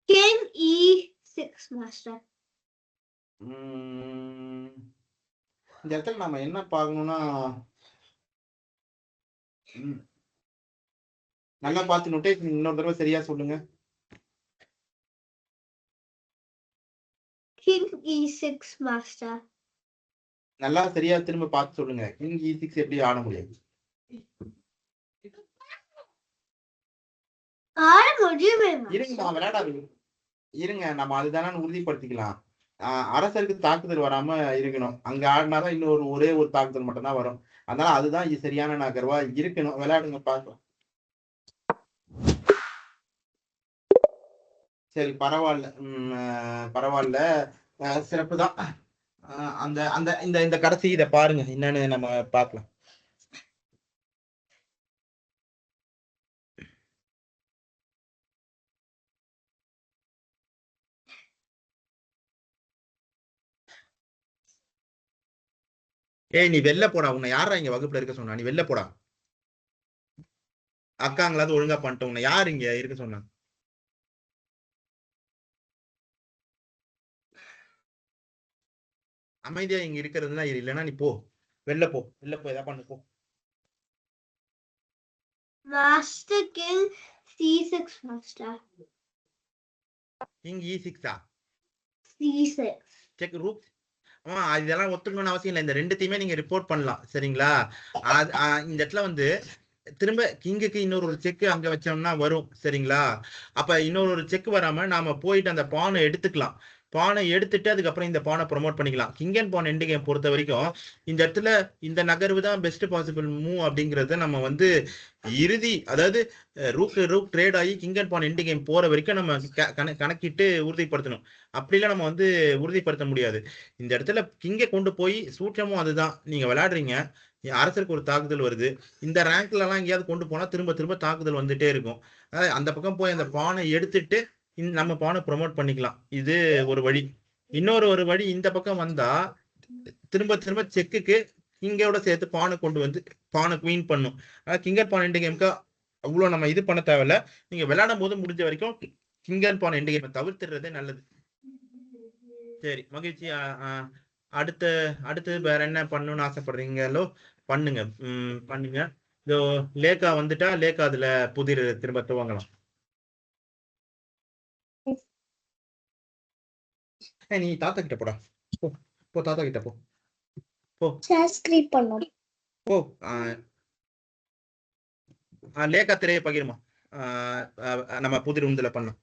King E6 மாஸ்டர். இந்த இடத்துல நம்ம என்ன பார்க்கணும்னா, நல்லா பார்த்து நோட்டேஷன் இன்னொரு தடவை சரியா சொல்லுங்க. King E6 master. நல்லா சரியா திரும்ப பார்த்து சொல்லுங்க. கிங் E6 எப்படி ஆட முடியாது? இருங்க, நம்ம அதுதானே உறுதிப்படுத்திக்கலாம். அரசருக்கு தாக்குதல் வராம இருக்கணும். அங்க ஆடினாதான் இன்னொரு ஒரே ஒரு தாக்குதல் மட்டும் தான் வரும். அதனால அதுதான் சரியான நகர்வா இருக்கணும். விளையாடுங்க பார்க்கலாம். சரி பரவாயில்ல. சிறப்பு தான். அந்த அந்த இந்த கடைசி இதை பாருங்க, என்னன்னு நம்ம பார்க்கலாம். ஏய் நீ வெளில போடா, உன்னை யாரா இங்க வகுப்புல இருக்க சொன்னா? நீ வெளில போடா. அக்காங்களாவது ஒழுங்கா பண்ணிட்டு உன்னை யார் இங்க இருக்க சொன்னா? அமைதியா இங்க இருக்கிறதுனா இல்லைன்னா நீ போ, வெளில போ, வெளில போ, ஏதாவது பண்ணு போ. Master King C6 Master. King E6 C6. Check rook. இதெல்லாம் ஒத்துக்கணும்னு அவசியம் இல்லை. இந்த ரெண்டுத்தையுமே நீங்க ரிப்போர்ட் பண்ணலாம், சரிங்களா? இந்த இடத்துல வந்து திரும்ப கிங்குக்கு இன்னொரு செக் அங்க வச்சோம்னா வரும், சரிங்களா? அப்ப இன்னொரு செக் வராம நாம போயிட்டு அந்த பானை எடுத்துக்கலாம். பானை எடுத்துட்டு அதுக்கப்புறம் இந்த பானை ப்ரொமோட் பண்ணிக்கலாம். King and pawn end game பொறுத்த வரைக்கும் இந்த இடத்துல இந்த நகர்வு தான் பெஸ்ட் பாசிபிள் மூவ் அப்படிங்கறத நம்ம வந்து இறுதி, அதாவது ரூக் ட்ரேட் ஆகி king and pawn end game போற வரைக்கும் நம்ம கணக்கிட்டு உறுதிப்படுத்தணும். அப்படிலாம் நம்ம வந்து உறுதிப்படுத்த முடியாது. இந்த இடத்துல கிங்கை கொண்டு போய் சூட்சமும் அதுதான். நீங்க விளையாடுறீங்க, அரசருக்கு ஒரு தாக்குதல் வருது, இந்த ரேங்க்ல எல்லாம் எங்கேயாவது கொண்டு போனா திரும்ப திரும்ப தாக்குதல் வந்துட்டே இருக்கும். அதாவது அந்த பக்கம் போய் அந்த பானை எடுத்துட்டு நம்ம பானை ப்ரொமோட் பண்ணிக்கலாம். இது ஒரு வழி. இன்னொரு வழி, இந்த பக்கம் வந்தா திரும்ப திரும்ப செக்குக்கு கிங்கோட சேர்த்து பானை கொண்டு வந்து பானை குவீன் பண்ணும். கிங்கர் பான் எண்டு கேமுக்கு அவ்வளவு நம்ம இது பண்ண தேவையில்ல. நீங்க விளையாடும் போது முடிஞ்ச வரைக்கும் கிங்கர் பான் எண்டு கேமை தவிர்த்துறதே நல்லது. சரி, மகிழ்ச்சி. அடுத்து வேற என்ன பண்ணணும்னு ஆசைப்படுறீங்களோ பண்ணுங்க. பண்ணுங்க. இதோ லேக்கா வந்துட்டா, லேக்கா அதுல புதிர் திரும்ப துவங்கலாம். நீ தாத்தா கிட்ட போடா, போ தாத்தா கிட்ட போ, போ சப்ஸ்கிரைப் பண்ணணும். போ. லேக்கா திரையை பகிருமா, நம்ம புதிர் உந்துல பண்ணலாம்.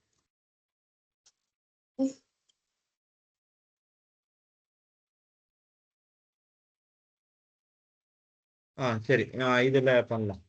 சரி, இதுல பண்ணலாம்.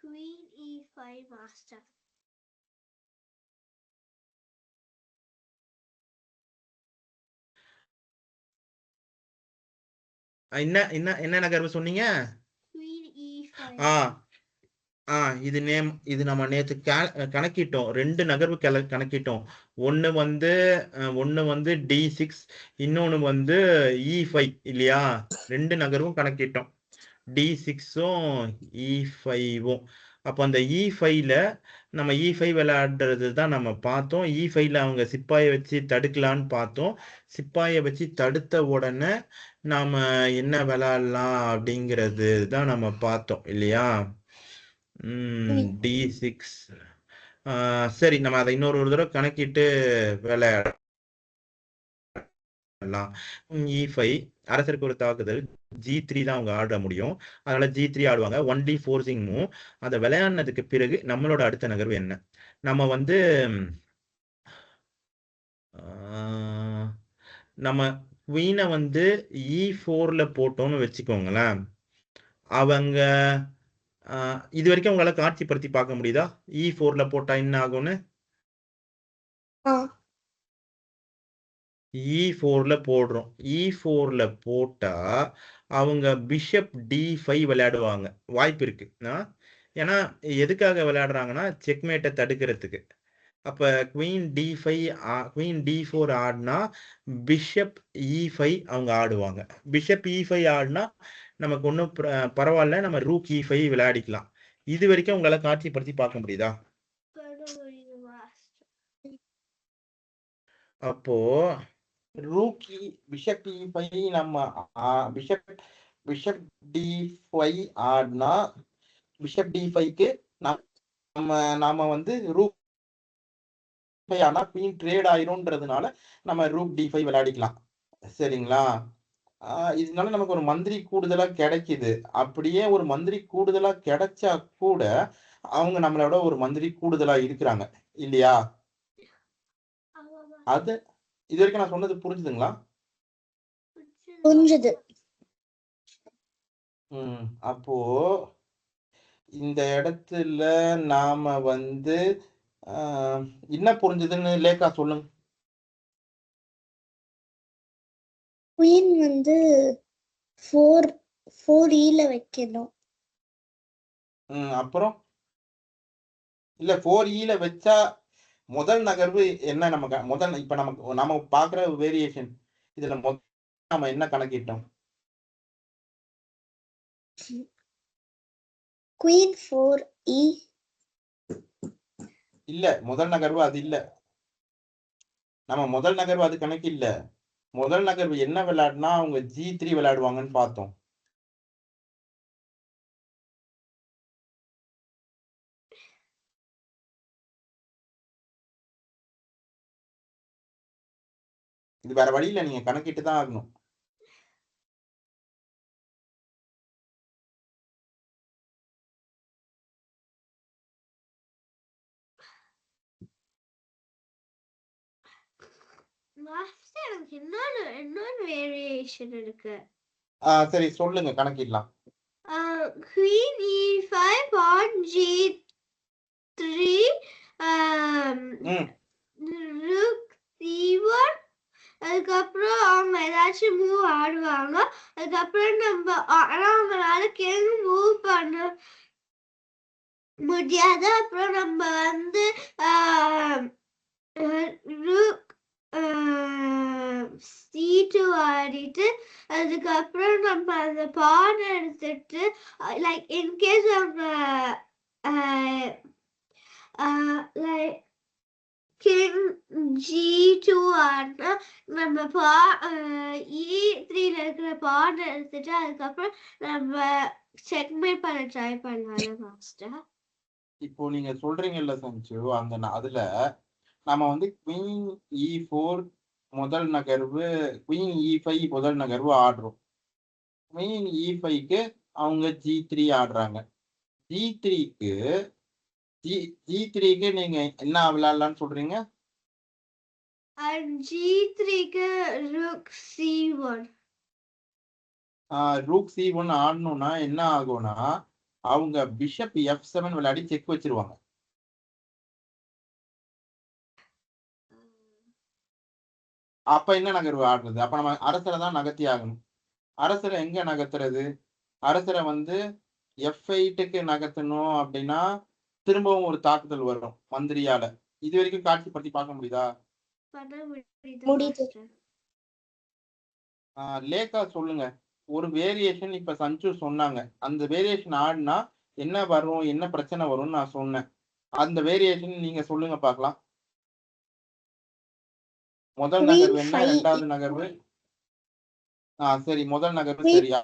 Queen E5 Master. என்ன நகர்வு சொன்னீங்க? Queen E5. இது நம்ம நேத்து கணக்கிட்டோம். 2 நகர்வு கணக்கிட்டோம். ஒண்ணு வந்து D6, இன்னொன்னு வந்து E5 இல்லையா? 2 நகர்வும் கணக்கிட்டோம், D6ம் E5ம். அப்போ அந்த E5ல நம்ம E5 விளையாடுறது தான் நம்ம பார்த்தோம். E5ல அவங்க சிப்பாயை வச்சு தடுக்கலான்னு பார்த்தோம். சிப்பாயை வச்சு தடுத்த உடனே நாம என்ன விளையாடலாம் அப்படிங்கிறது தான் நம்ம பார்த்தோம் இல்லையா? D6. சரி, நம்ம அதை இன்னொரு தடவை கணக்கிட்டு விளையாடலாம். E5 அரசருக்கு ஒரு தாக்குதல், G3 தான் அவங்க ஆட முடியும், அதனால G3 ஆடுவாங்க. 1D forcing move. அதை விளையாடினதுக்கு பிறகு நம்மளோட அடுத்த நகர்வு என்ன? நம்ம வந்து நம்ம குவீனை வந்து E4ல போட்டோம்னு வச்சுக்கோங்களேன். அவங்க இது வரைக்கும் உங்களால காட்சிப்படுத்தி பார்க்க முடியுதா E4ல போட்டா என்ன ஆகும்னு? E4ல போடுறோம். E4ல போட்டா அவங்க பிஷப் D5 விளையாடுவாங்க, வாய்ப்பு இருக்கு. ஏன்னா எதுக்காக விளையாடுறாங்கன்னா செக்மேட்டை தடுக்கிறதுக்கு. அப்ப குவீன் D4 ஆடினா பிஷப் E5 அவங்க ஆடுவாங்க. பிஷப் E5 ஆடினா நமக்கு ஒன்றும் பரவாயில்ல, நம்ம ரூக் E5 விளையாடிக்கலாம். இது வரைக்கும் உங்களால காட்சிப்படுத்தி பார்க்க முடியுதா? அப்போ ரூக் பிஷப் E5 நம்ம பிஷப் D5 ஆடினா பிஷப் D5க்கு நாம வந்து ரூக் ஆனா குவீன் ட்ரேட் ஆயிரும்ன்றதுனால நம்ம ரூக் D5 விளையாடிக்கலாம், சரிங்களா? இதனால நமக்கு ஒரு மந்திரி கூடுதலா கிடைக்குது. அப்படியே ஒரு மந்திரி கூடுதலா கிடைச்சா கூட அவங்க நம்மளோட ஒரு மந்திரி கூடுதலா இருக்கிறாங்க இல்லையா? அது இது வரைக்கும் நான் சொன்னது புரிஞ்சுதுங்களா? புரிஞ்சுது. அப்போ இந்த இடத்துல நாம வந்து என்ன புரிஞ்சுதுன்னு லேக்கா சொல்லுங்க. குயின் வந்து 4E வைக்கணும். அப்புறம் இல்ல 4E வச்சா முதல் நகர்வு என்ன? நமக்கு முதல் இப்ப நம்ம பாக்குற வேரியேஷன் இதுல நம்ம என்ன கணக்கிட்டோம்? குயின் 4E இல்ல, முதல் நகர்வு அது இல்ல. நம்ம முதல் நகர்வு அது கணக்கு இல்ல. முதல் நகர்வு என்ன விளையாடுனா அவங்க G3 விளையாடுவாங்கன்னு பார்த்தோம். இது வேற வழி இல்ல, நீங்க கணக்கிட்டு தான் ஆகணும். எனக்கு இன்னொரு வேரியேஷன் இருக்கு. சரி சொல்லுங்க, கணக்கிடலாம். Queen E5 on G3, Rook C1, அதுக்கப்புறம் அவங்க ஏதாச்சும் மூவ் ஆடுவாங்க. அதுக்கப்புறம் நம்ம ஆனா அவங்களால கிங் மூவ் பண்ண முடியாது. அப்புறம் நம்ம வந்து Rook C2 ஆடிட்டு அதுக்கப்புறம் நம்ம அந்த பான் எடுத்துட்டு லைக் இன்கேஸ் அவங்க லைக் கிங் G2 ஆடினா நம்ம E3ல இருக்கிற பான் எடுத்துட்டு அதுக்கப்புறம் நம்ம செக்மேட் பண்ண ட்ரை பண்ணலாம் மாஸ்டர். இப்போ நீங்க சொல்றீங்கல்ல சஞ்சு, அதுல நம்ம வந்து குயின் E4 முதல் நகர்வு, குயின் E5 முதல் நகர்வு ஆடுறோம். குயின் E5க்கு அவங்க G3 ஆடுறாங்க. G3க்கு நீங்க என்ன விளையாடலாம்னு சொல்றீங்க? G3க்கு Rook C1. Rook C1 ஆடணும்னா என்ன ஆகும்னா அவங்க பிஷப் F7 விளையாடி செக் வச்சிருவாங்க. அப்ப என்ன நகர்வு ஆடுறது? அப்ப நம்ம அரசரை தான் நகர்த்தி ஆகணும். அரசரை எங்க நகர்த்துறது? அரசரை வந்து F8க்கு நகர்த்தணும் அப்படின்னா திரும்பவும் ஒரு தாக்குதல் வரும் மந்திரியால. இது வரைக்கும் காட்சிப்படுத்தி பார்க்க முடியுதா? முடியுது. லேக்கா சொல்லுங்க. ஒரு வேரியேஷன் இப்ப சஞ்சு சொன்னாங்க. அந்த வேரியேஷன் ஆடினா என்ன வரும், என்ன பிரச்சனை வரும்னு நான் சொன்னேன். அந்த வேரியேஷன் நீங்க சொல்லுங்க பார்க்கலாம். முதல் நகர்வு என்ன? இரண்டாவது நகர்வு? சரி, முதல் நகர்வு சரியா?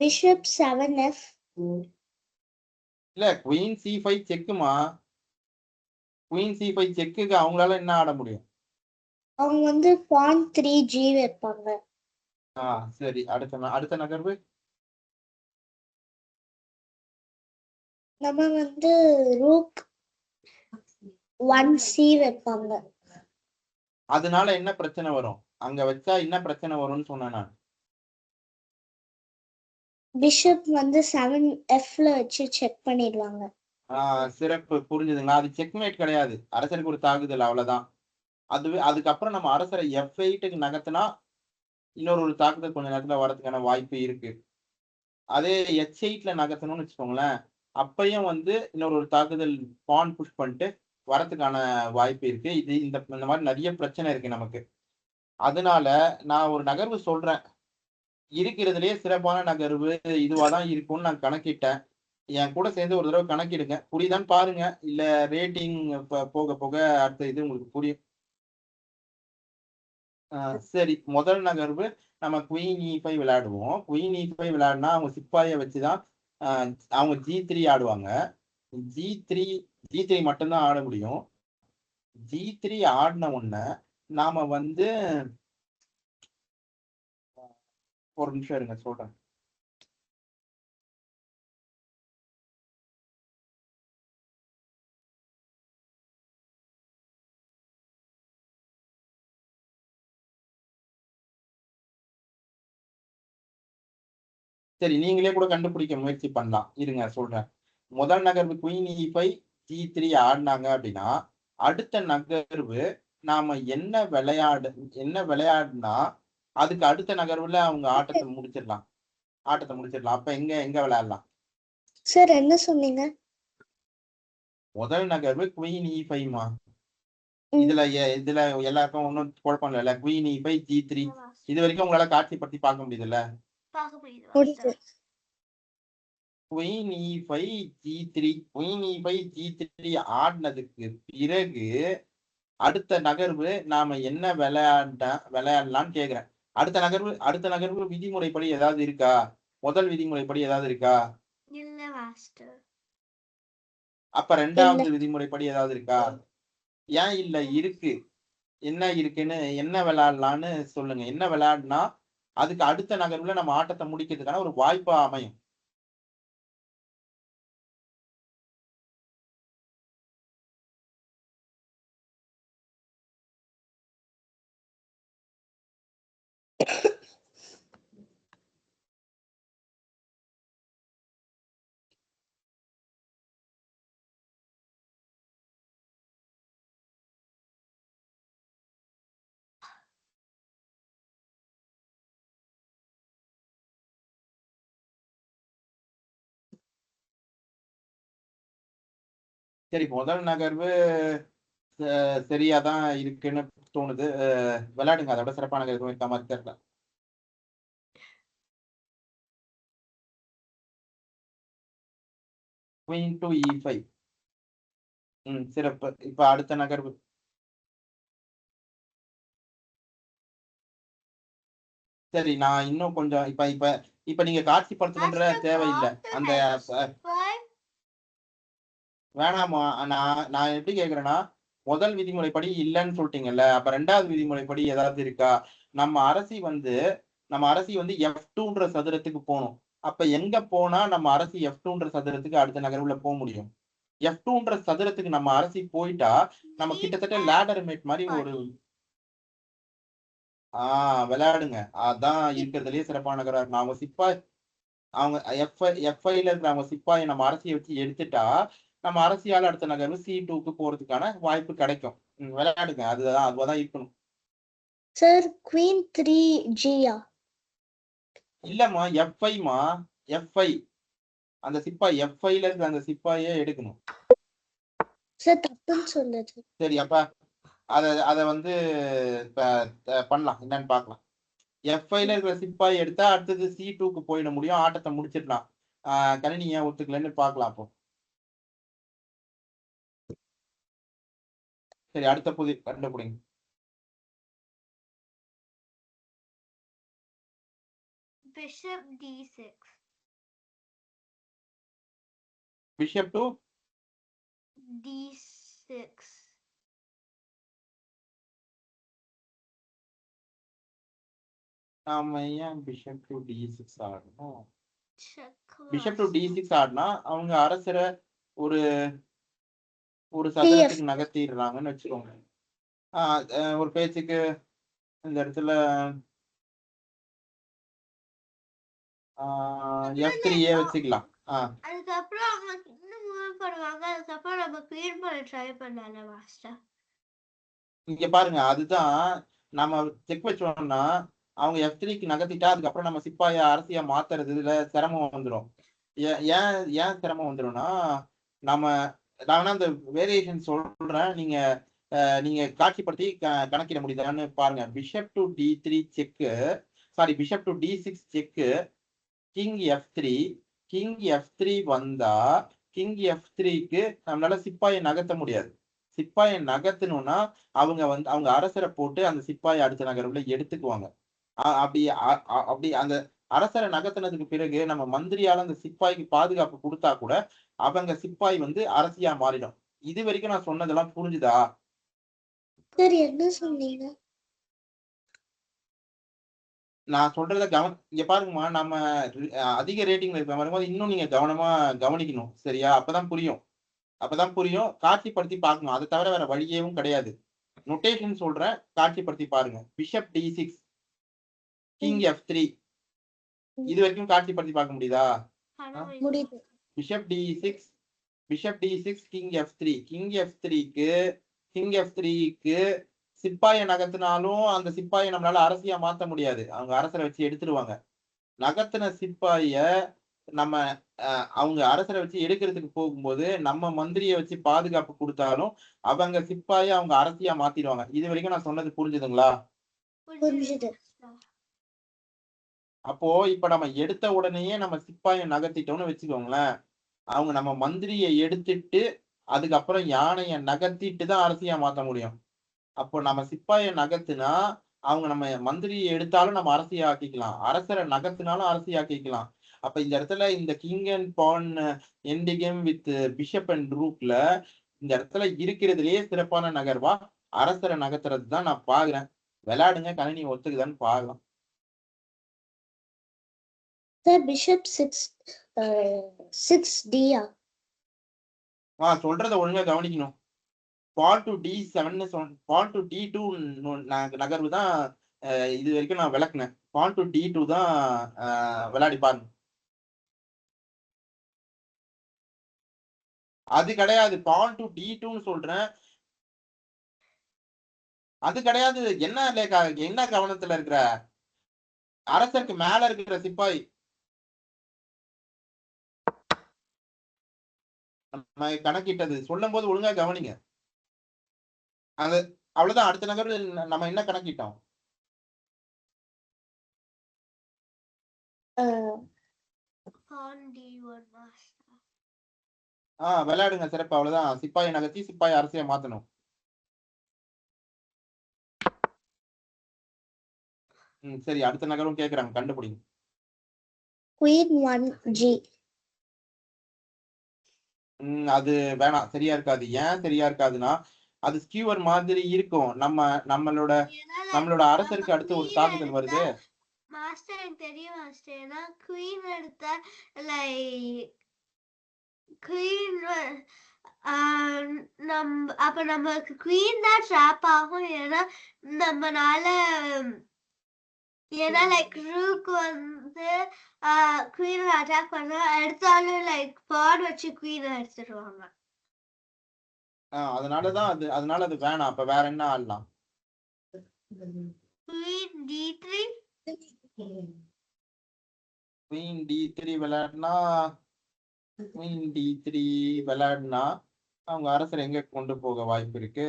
Bishop 7F. இல்ல, குயின் C5 செக்குமா. குயின் C5 செக்குக்கு அவங்களால என்ன ஆட முடியும்? அவங்க வந்து பான் 3G வைப்பாங்க. சரி, அடுத்த நகர்வு நம்ம வந்து ரூக் 1C வைப்பாங்க. அதனால என்ன பிரச்சனை வரும்? அங்க வச்சா என்ன பிரச்சனை வரும்னு சொன்னேன் நான். பிஷப் வந்து 7Fல வச்சு செக் பண்ணிடுவாங்க. சிறப்பு, புரிஞ்சுதுங்களா? அது செக்மேட் கிடையாது, அரசருக்கு ஒரு தாக்குதல், அவ்வளவுதான். அதுக்கப்புறம் நம்ம அரசரை F8க்கு நகர்த்தினா இன்னொரு தாக்குதல் கொஞ்ச நேரத்துல வரதுக்கான வாய்ப்பு இருக்கு. அதே H8ல நகர்த்தணும்னு வச்சுக்கோங்களேன், அப்பயும் வந்து இன்னொரு தாக்குதல் பான் புஷ் பண்ணிட்டு வரதுக்கான வாய்ப்பு இருக்கு. இந்த மாதிரி நிறைய பிரச்சனை இருக்கு நமக்கு. அதனால நான் ஒரு நகர்வு சொல்றேன். இருக்கிறதுலயே சிறப்பான நகர்வு இதுவாதான் இருக்கும்னு நான் கணக்கிட்டேன். என் கூட சேர்ந்து ஒரு தடவை கணக்கிடுங்க. புரியுதான்னு பாருங்க. இல்ல ரேட்டிங் போக போக அடுத்த இது உங்களுக்கு புரியும். சரி, முதல் நகர்வு நம்ம குயின் E5 விளையாடுவோம். குயின் E5 விளையாடினா அவங்க சிப்பாயை வச்சுதான் அவங்க G3 ஆடுவாங்க. G3 மட்டும்தான் ஆட முடியும். G3 ஆடின உடனே நாம வந்து ஒரு நிமிஷம் இருங்க, சொல்றேன். சரி, நீங்களே கூட கண்டுபிடிக்க முயற்சி பண்ணலாம். இருங்க சொல்றேன். முதல் நகர்வு குயின் E5 G3 ஆடுனாங்க அப்படின்னா, அடுத்த நகர்வு நாம என்ன விளையாடுனா, அதுக்கு அடுத்த நகர்வுல அவங்க ஆட்டத்த முடிச்சிடலாம். அப்ப எங்க எங்க விளையாடலாம்? சார் என்ன சொன்னீங்க? முதல் நகர்வு குயின் E5மா. இதுல எல்லாருக்கும் ஒண்ணும் குழப்பம் இல்ல. குயின் E5 G3 இது வரைக்கும் உங்களால காட்சிப்படுத்தி பார்க்க முடியுதுல்ல? முடியுது. குயின் E5 G3 ஆடினதுக்கு பிறகு அடுத்த நகர்வு நாம என்ன விளையாடலாம்னு கேக்குறேன். அடுத்த நகர்வு விதிமுறைப்படி ஏதாவது இருக்கா? முதல் விதிமுறைப்படி ஏதாவது இருக்கா? இல்ல மாஸ்டர். அப்ப ரெண்டாவது விதிமுறைப்படி ஏதாவது இருக்கா? ஏன் இல்ல? இருக்கு. என்ன இருக்குன்னு என்ன விளையாடலாம்னு சொல்லுங்க. என்ன விளையாடுனா அதுக்கு அடுத்த நகர்வுல நம்ம ஆட்டத்தை முடிக்கிறதுக்கான ஒரு வாய்ப்பா அமையும். சரி, முதல் நகர்வு சரியாதான் இருக்குன்னு தோணுது. விளையாடுங்க. அதோட சிறப்பான நகர்வு இருக்க மாதிரி தெரியல. Queen to E5. சிறப்பு. இப்ப அடுத்த நகர்வு. சரி, நான் இன்னும் கொஞ்சம் இப்ப இப்ப இப்ப நீங்க காட்சிப்படுத்தணுன்ற தேவையில்லை. அந்த வேணாமா? நான் எப்படி கேக்குறேன்னா, முதல் விதிமுறைப்படி இல்லன்னு சொல்லிட்டீங்கல்ல. அப்ப ரெண்டாவது விதிமுறைப்படி ஏதாவது இருக்கா? நம்ம அரசி வந்து F2ன்ற சதுரத்துக்கு போணும். அப்ப எங்க போனா நம்ம அரசி F2ன்ற சதுரத்துக்கு அடுத்த நகர்வுல போக முடியும்? F2ன்ற சதுரத்துக்கு நம்ம அரசி போயிட்டா, நம்ம கிட்டத்தட்ட லேடர் மேட் மாதிரி ஒரு விளையாடுங்க. அதான் இருக்கிறதுலயே சிறப்பான நகரா இருக்கும். அவங்க F5ல இருக்கிற அவங்க சிப்பாயை நம்ம அரசியை வச்சு எடுத்துட்டா, நம்ம அரசியால அடுத்த நகர்வு C2க்கு போறதுக்கான வாய்ப்பு கிடைக்கும். விளையாடுங்க. அதுதான் இருக்கணும். சார் குயின் 3 ஜியா? இல்லம்மா, F5மா. F5 அந்த சிப்பாய் F5ல இருக்கிற அந்த சிப்பாயே எடுக்கணும். சார் தப்புன்னு சொல்லுது. சரி, அப்ப அத வந்து பண்ணலாம். என்னன்னு பார்க்கலாம். F5ல இருக்கிற சிப்பாய் எடுத்தா அடுத்தது C2க்கு போயிட முடியும். ஆட்டத்தை முடிச்சிடலாம். கணினி ஏன் ஒத்துக்கலன்னு பார்க்கலாம் அப்போ. சரி, அடுத்த புதிர் கண்டுபிடிங்க. Bishop D6. Bishop to D6. நாம ஏன் பிஷப் டு D6 ஆடணும்? Check. பிஷப் டு D6 ஆடினா அவங்க அரசரை ஒரு சதுரத்துக்கு நகர்த்திடுறாங்கன்னு வச்சுக்கோங்க. ஒரு பேச்சுக்கு இந்த இடத்துல F3 வச்சுக்கலாம். அதுக்கப்புறம் அவங்க இன்னும் மூவ் பண்ணுவாங்க. அதுக்கப்புறம் நம்ம கிளீன் பண்ண ட்ரை பண்ணல மாஸ்டர். இங்க பாருங்க, அதுதான் நம்ம செக் வச்சோம்னா அவங்க F3க்கு நகர்த்திட்டா அதுக்கப்புறம் நம்ம சிப்பாயை அரசியா மாத்துறதுல சிரமம் வந்துடும். ஏன் சிரமம் வந்துடும்னா, நான் அந்த வேரியேஷன் சொல்றேன். நீங்க காட்சிப்படுத்தி கணக்கிட முடியுதான்னு பாருங்க. Bishop to D3 check, bishop to D6 check, king F3 வந்தா கிங் F3க்கு நம்மளால சிப்பாயை நகர்த்த முடியாது. சிப்பாயை நகர்த்தணும்னா அவங்க அரசரை போட்டு அந்த சிப்பாயை அடுத்த நகர்வுல எடுத்துக்குவாங்க. அப்படி அந்த அரசரை நகர்த்தினதுக்கு பிறகு நம்ம மந்திரியால அந்த சிப்பாய்க்கு பாதுகாப்பு கொடுத்தா கூட அவங்க சிப்பாய் வந்து அரசியா மாறிடும். இது வரைக்கும் நான் சொன்னதெல்லாம் புரிஞ்சுதா? சரி, என்ன சொன்னீங்க? நான் சொல்றத இங்க பாருங்கம்மா, நம்ம அதிக ரேட்டிங்ல இருக்கிற வரும்போது இன்னும் நீங்க கவனமா கவனிக்கணும். சரியா? அப்பதான் புரியும். காட்சிப்படுத்தி பார்க்கணும். அதை தவிர வேற வழியேவும் கிடையாது. நொட்டேஷன் சொல்றேன், காட்சிப்படுத்தி பாருங்க. பிஷப் D6, கிங் F3, இது வரைக்கும் காட்சிப்படுத்தி பார்க்க முடியுதா? முடியுது. Bishop D6 king F3 king F3க்கு சிப்பாயை நகர்த்தினாலும் அந்த சிப்பாயை நம்மளால அரசியா மாத்த முடியாது. அவங்க அரசரை வச்சு எடுத்துருவாங்க. நகர்த்தின சிப்பாய நம்ம அவங்க அரசரை வச்சு எடுக்கிறதுக்கு போகும்போது நம்ம மந்திரியை வச்சு பாதுகாப்பு கொடுத்தாலும் அவங்க சிப்பாயை அவங்க அரசியா மாத்திடுவாங்க. இது வரைக்கும் நான் சொன்னது புரிஞ்சுதுங்களா? புரிஞ்சுது. அப்போ இப்ப நம்ம எடுத்த உடனேயே நம்ம சிப்பாயை நகர்த்திட்டோம்னு வச்சுக்கோங்களேன், அவங்க நம்ம மந்திரியை எடுத்துட்டு அதுக்கப்புறம் யானையை நகர்த்திட்டு தான் அரசியா மாத்த முடியும். அப்போ நம்ம சிப்பாயை நகர்த்தினா அவங்க நம்ம மந்திரியை எடுத்தாலும் நம்ம அரசியை ஆக்கிக்கலாம், அரசரை நகர்த்தினாலும் அரசியை ஆக்கிக்கலாம். அப்ப இந்த இடத்துல இந்த king and pawn end game with bishop and ரூக்ல இந்த இடத்துல இருக்கிறதுலயே சிறப்பான நகர்வா அரசரை நகர்த்துறது தான் நான் பாக்குறேன். விளையாடுங்க, கணினி ஒத்துக்குதான்னு பாக்கலாம். பிஷப் 6D-யா? சொல்றத ஒழுங்கா கவனிக்கணும். Ball to D7 ball to D2 நகர்வு தான் இது வரைக்கும் நான் விளக்குனேன். பால் டு D2 தான் விளையாடி பாருங்க. அது கிடையாது, பால் டு D2ன்னு சொல்றேன். அது கிடையாது. என்ன கவனத்துல இருக்கிற? அரசருக்கு மேல இருக்கிற சிப்பாய் நம்ம கணக்கிட்டது சொல்லும் போது ஒழுங்கா கவனிங்க. அது அவ்வளவுதான். அடுத்த நகர்வு நம்ம என்ன கணக்கிட்டோம்? விளையாடுங்க சிறப்பு. அவ்வளவுதான். சிப்பாயை நகர்த்தி சிப்பாய் அரசியை மாத்தணும். சரி, அடுத்த நகரும் கேக்குறாங்க, கண்டுபிடிங்க. Queen 1G. அது வேணாம், சரியா இருக்காது. ஏன் சரியா இருக்காதுன்னா அது ஸ்கியூவர் மாதிரி இருக்கும். நம்மளோட அரசருக்கு அடுத்து ஒரு தாக்குதல் வருது. மாஸ்டர் எனக்கு தெரியும் மாஸ்டர். ஏன்னா குவீன் எடுத்தா லைக் குவீன் அப்ப நமக்கு குவீன் தான் ட்ராப் ஆகும். ஏன்னா நம்மனால ஏன்னா லைக் ரூக் வந்து குவீன் அட்டாக் பண்ண எடுத்தாலும் லைக் பாட் வச்சு குவீன் எடுத்துருவாங்க. அதனால அது வேணாம். அப்ப வேற என்ன ஆடலாம்? குவீன் D3 குவீன் D3 விளையாடினா அவங்க அரசர் எங்க கொண்டு போக வாய்ப்பு இருக்கு?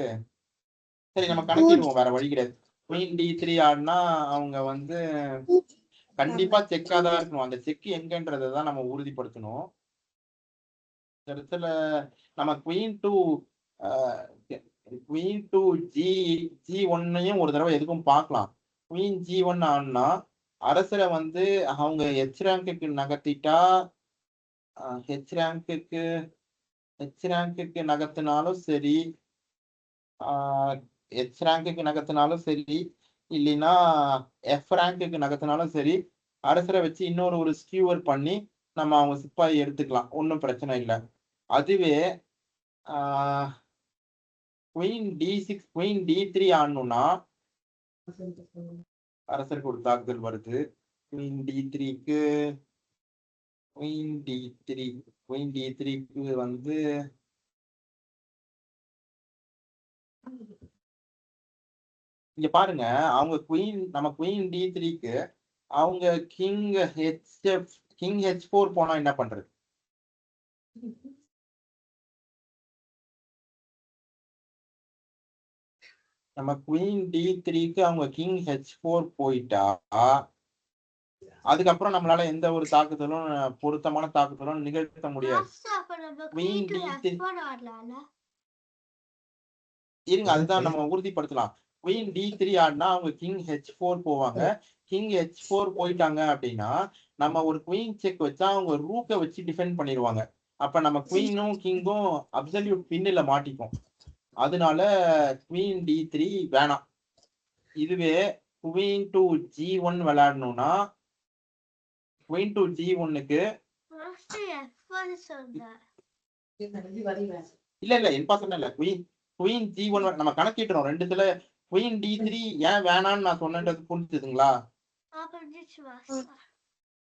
சரி, நம்ம கணக்கிடுவோம், வேற வழி கிடையாது. குவீன் D3 ஆடினா அவங்க வந்து கண்டிப்பா செக்கா தான் இருக்கணும். அந்த செக் எங்கன்றதை தான் நம்ம உறுதிப்படுத்தணும். இந்த இடத்துல நம்ம குவீன் டு G1 ஒரு தடவை எதுக்கும் பார்க்கலாம். குவீன் G1 ஆனா அரசரை வந்து அவங்க ஹெச் ரேங்க்கு நகர்த்திட்டா ஹெச் ரேங்க்கு நகர்த்தினாலும் சரி, ஹெச் ரேங்க்கு நகர்த்தினாலும் சரி, இல்லைன்னா எஃப் ரேங்க்கு நகர்த்தினாலும் சரி, அரசரை வச்சு இன்னொரு ஸ்கியூவர் பண்ணி நம்ம அவங்க சிப்பாயை எடுத்துக்கலாம், ஒன்றும் பிரச்சனை இல்லை. அதுவே குவீன் D6 குவீன் D3 ஆடணும்னா அரசருக்கு ஒரு தாக்குதல் வருது. குவீன் D3க்கு வந்து இங்க பாருங்க, அவங்க நம்ம குவீன் D3க்கு அவங்க கிங் H4 போனா என்ன பண்றது? நம்ம குவீன் D3க்கு அவங்க கிங் H4 போயிட்டா அதுக்கப்புறம் நம்மளால எந்த ஒரு தாக்குதலும் பொருத்தமான தாக்குதலும் நிகழ்த்த முடியாது. இருங்க, அதுதான் நம்ம உறுதிப்படுத்தலாம். குவீன் D3 ஆடினா அவங்க கிங் H4 போவாங்க. கிங் H4 போயிட்டாங்க அப்படின்னா நம்ம ஒரு குவீன் செக் வச்சா அவங்க ரூக்கை வச்சு டிஃபெண்ட் பண்ணிடுவாங்க. அப்ப நம்ம குவீனும் கிங்கும் அப்சல்யூட் பின்னில மாட்டிக்கும். அதனால குவீன் D3 வேணாம். இதுவே குவீன் டு G1 விளையாடணும்னா குவீன் டு G1க்கு இல்ல என்பா சொன்ன குவீன் G1 நம்ம கணக்கிட்டுறோம். ரெண்டுத்துல குவீன் D3 ஏன் வேணான்னு நான் சொன்னது புரிஞ்சுதுங்களா?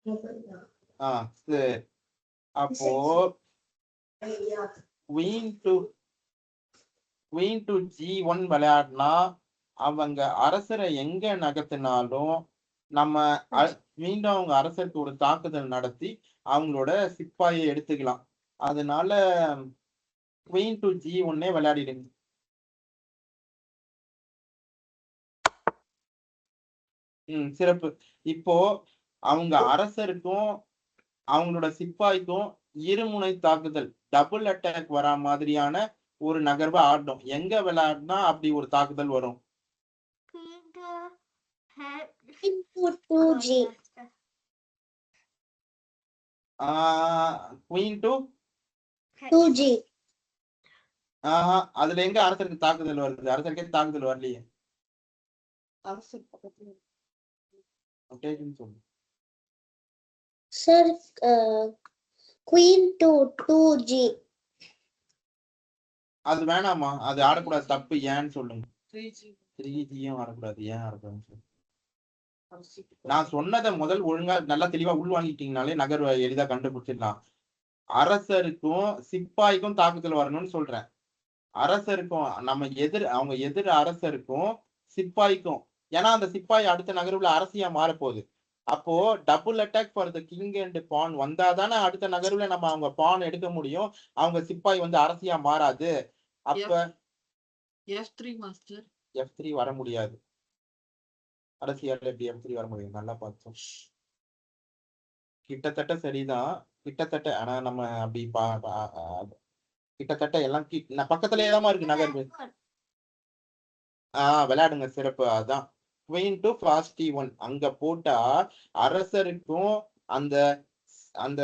சரி. அப்போ குயின் டு G1 விளையாடினா அவங்க அரசரை எங்க நகர்த்தினாலும் நம்ம மீண்டும் அவங்க அரசருக்கு ஒரு தாக்குதல் நடத்தி அவங்களோட சிப்பாயை எடுத்துக்கலாம். அதனால குயின் டு G1 விளையாடிடுங்க. சிறப்பு. இப்போ அவங்க அரசருக்கும் அவங்களோட சிப்பாய்க்கும் இருமுனை தாக்குதல் டபுள் அட்டாக் வரா மாதிரியான ஒரு நகர்வை ஆடணும். எங்க விளையாடினா அப்படி ஒரு தாக்குதல் வரும்? Queen to 2G. அதுல எங்க அரசருக்கு தாக்குதல் வருது? அரசருக்கே தாக்குதல் வரலையே. Sir queen to 2G. அது வேணாமா? அது ஆடக்கூடாது, தப்பு. ஏன்னு சொல்லுங்க. 3G ஆடக்கூடாது. ஏன் ஆடக்கூடாது? நான் சொன்னதை முதல் ஒழுங்கா நல்லா தெளிவா உள்வாங்கிட்டீங்கனாலே நகர்வை எளிதா கண்டுபிடிச்சிடலாம். அரசருக்கும் சிப்பாய்க்கும் தாக்குதல் வரணும்னு சொல்றேன். அரசருக்கும் அவங்க எதிர் அரசருக்கும் சிப்பாய்க்கும். ஏன்னா அந்த சிப்பாய் அடுத்த நகர்வுல அரசியா மாறப்போகுது. அப்போ double attack for the king and pawn வந்தாதானே அடுத்த நகர்வுல நம்ம அவங்க பான் எடுக்க முடியும். அவங்க சிப்பாய் வந்து அரசியா மாறாது. அப்ப F3 வர முடியாது. அரசியால எப்படி F3 வர முடியும்? நல்லா பார்த்தோம். கிட்டத்தட்ட சரிதான். கிட்டத்தட்ட. ஆனா நம்ம அப்படி கிட்டத்தட்ட எல்லாம் பக்கத்துலயே தான் இருக்கு நகர்வு. விளையாடுங்க. சிறப்பு. அதான் குயின் டு ஃபாஸ்ட் T1 அங்க போட்டா அரசருக்கும் அந்த அந்த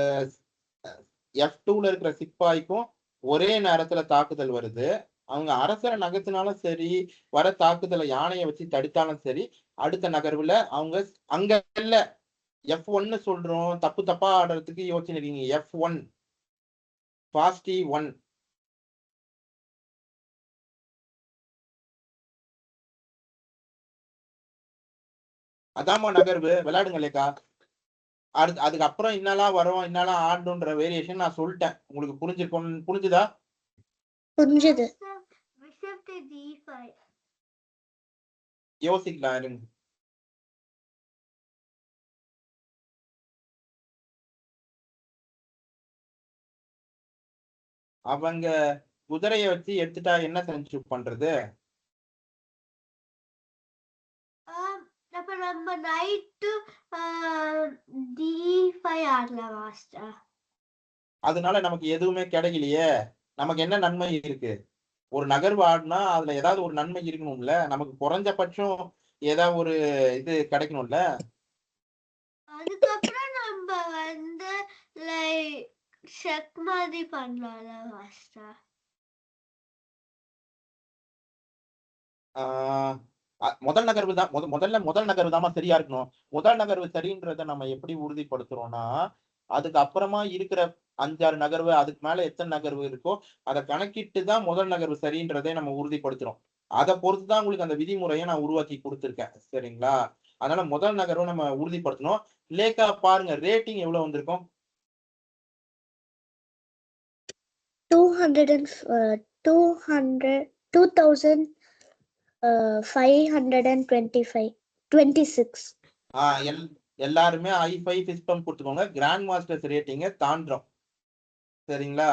F2ல இருக்கிற சிப்பாய்க்கும் ஒரே நேரத்துல தாக்குதல் வருது. அவங்க அரசரை நகர்த்தினாலும் சரி, வர தாக்குதலை யானையை வச்சு தடுத்தாலும் சரி, அடுத்த நகர்வுல அவங்க அங்க இல்ல F1 சொல்றோம். தப்பா ஆடுறதுக்கு யோசிச்சுருக்கீங்க. F1 fast T1. அதாம்மா நகர்வு. விளையாடுங்க லேக்கா. அதுக்கப்புறம் என்னெல்லாம் வரும், என்னெல்லாம் ஆடணுன்ற வேரியேஷன் நான் சொல்லிட்டேன். உங்களுக்கு புரிஞ்சுதா? புரிஞ்சுது. யோசிக்கலாம் இருங்க. அவங்க குதிரையை வச்சு எடுத்துட்டா என்ன செஞ்சு பண்றது? அப்ப நம்ம நைட் D5 ஆடலாம் மாஸ்டர். அதனால நமக்கு எதுவுமே கிடைக்கலையே. நமக்கு என்ன நன்மை இருக்கு? ஒரு நகர்வு ஆடினா அதுல ஏதாவது ஒரு நன்மை இருக்கணும்ல. நமக்கு குறைஞ்சபட்சம் ஏதாவது ஒரு இது கிடைக்கணும்ல. அதுக்கப்புறம் நம்ம வந்து லைக் செக் மாதிரி பண்ணலாம்ல மாஸ்டர். முதல் நகர்வு தான் முதல் நகர்வு தாமா சரியா இருக்கணும். முதல் நகர்வு சரின்றதை நம்ம எப்படி உறுதிப்படுத்துறோம்னா, அதுக்கு அப்புறமா இருக்கிற 5-6 நகர்வு, அதுக்கு மேல எத்தனை நகர்வு இருக்கோ அதை கணக்கிட்டு தான் முதல் நகர்வு சரின்றதை நம்ம உறுதிப்படுத்துறோம். அதை பொறுத்து தான் உங்களுக்கு அந்த விதிமுறையை நான் உருவாக்கி கொடுத்துருக்கேன். சரிங்களா? அதனால முதல் நகர்வை நம்ம உறுதிப்படுத்தணும். லேக்கா பாருங்க, ரேட்டிங் எவ்வளவு வந்திருக்கும்? 2526. எல்லாருமே i5 ஃபிக்ஸ் பம்ப் கொடுத்துக்கோங்க. கிராண்ட் மாஸ்டர்ஸ் ரேட்டிங்கை தாண்டோம். சரிங்களா?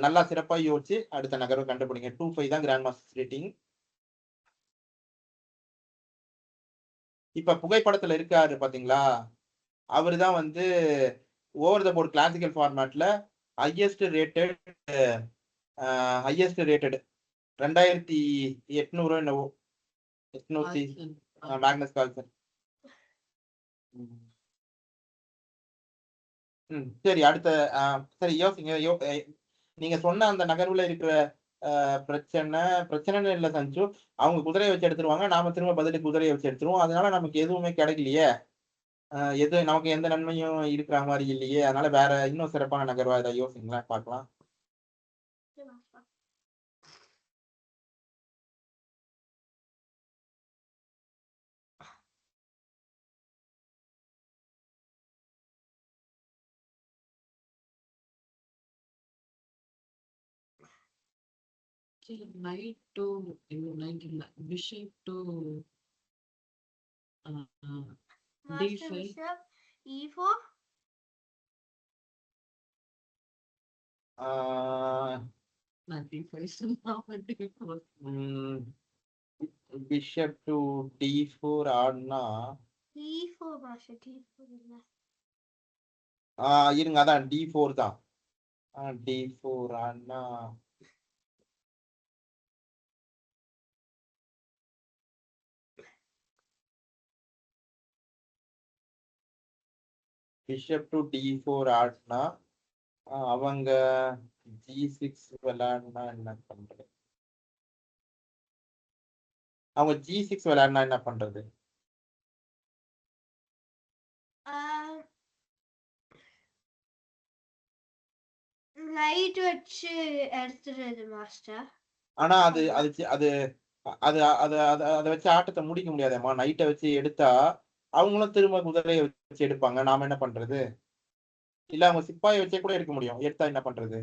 நல்லா சிறப்பா யோசிச்சு அடுத்த நகர்வை கண்டுபிடிங்க. 25 தான் கிராண்ட் மாஸ்டர்ஸ் ரேட்டிங். இப்ப புகைப்படத்துல இருக்காரு பாத்தீங்களா? அவருதான் வந்து ஓவர் த போர்டு கிளாசிக்கல் ஃபார்மேட்ல ஹையஸ்ட் ரேட்டட் 2800 என்னவோ 800 மேக்னஸ் கால்சன். சரி. அடுத்த சரி யோசிங்க. நீங்க சொன்ன அந்த நகர்வுல இருக்கிற பிரச்சனைன்னு இல்லை சஞ்சு. அவங்க குதிரையை வச்சு எடுத்துருவாங்க. நாம திரும்ப பதிலுக்கு குதிரையை வச்சு எடுத்துருவோம். அதனால நமக்கு எதுவுமே கிடைக்கலையே. நமக்கு எந்த நன்மையும் இருக்கிற மாதிரி இல்லையே. அதனால வேற இன்னும் சிறப்பான நகர்வா ஏதாவது யோசிங்களேன், பார்க்கலாம். knight to knight இல்ல bishop to Master d5. bishop e4. நான் d5 சொன்னா d4. பிஷப் டு d4 ஆடினா e4 மாஸ்டர் d4 இல்ல. இருங்க, அதான் d4 தான். d4 ஆடினா பிஷப் டு d4 ஆடினா அவங்க g6 விளையாடினா என்ன பண்றது? அவங்க g6 விளையாடினா என்ன பண்றது? ரைட் வச்சு எடுத்துறது மாஸ்டர். ஆனா அது அது அது அது அது அதை வச்சு ஆட்டத்தை முடிக்க முடியாதேம்மா. நைட்டை வச்சு எடுத்தா அவங்களும் திரும்ப குதிரையை வச்சு எடுப்பாங்க. நாம என்ன பண்றது? இல்ல அவங்க சிப்பாயை வச்சே கூட எடுக்க முடியும். எடுத்தா என்ன பண்றது?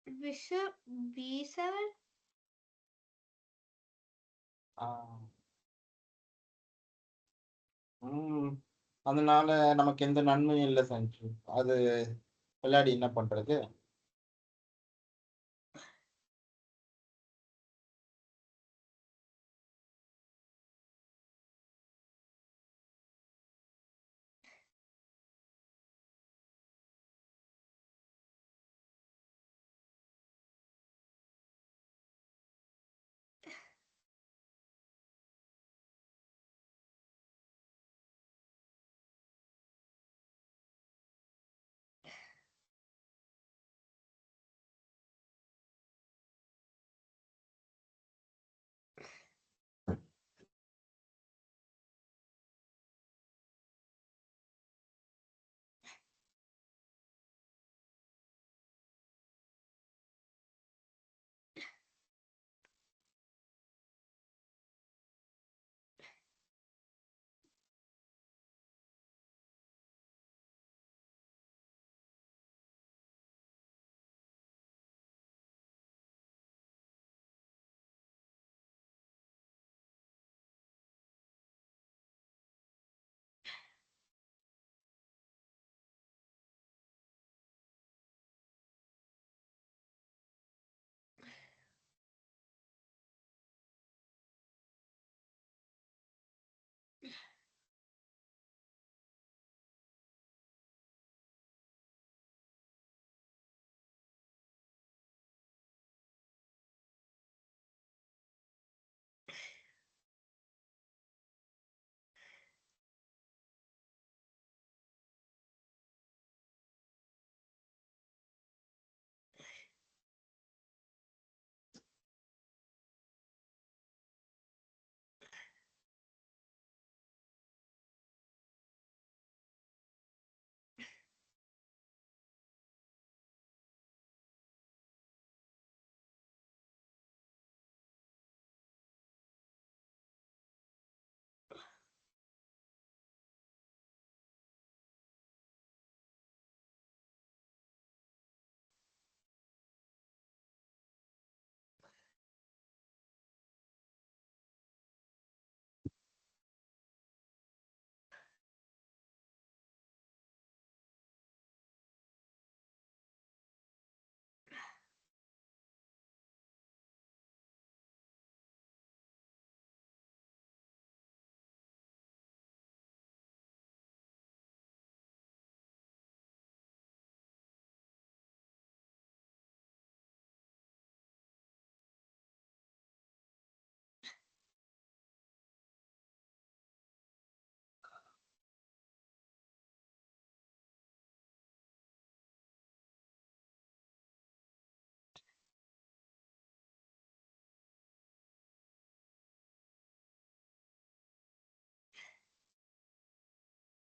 bishop b7. அதனால நமக்கு எந்த நன்மையும் இல்லை சஞ்சு. அது விளையாடி என்ன பண்றது?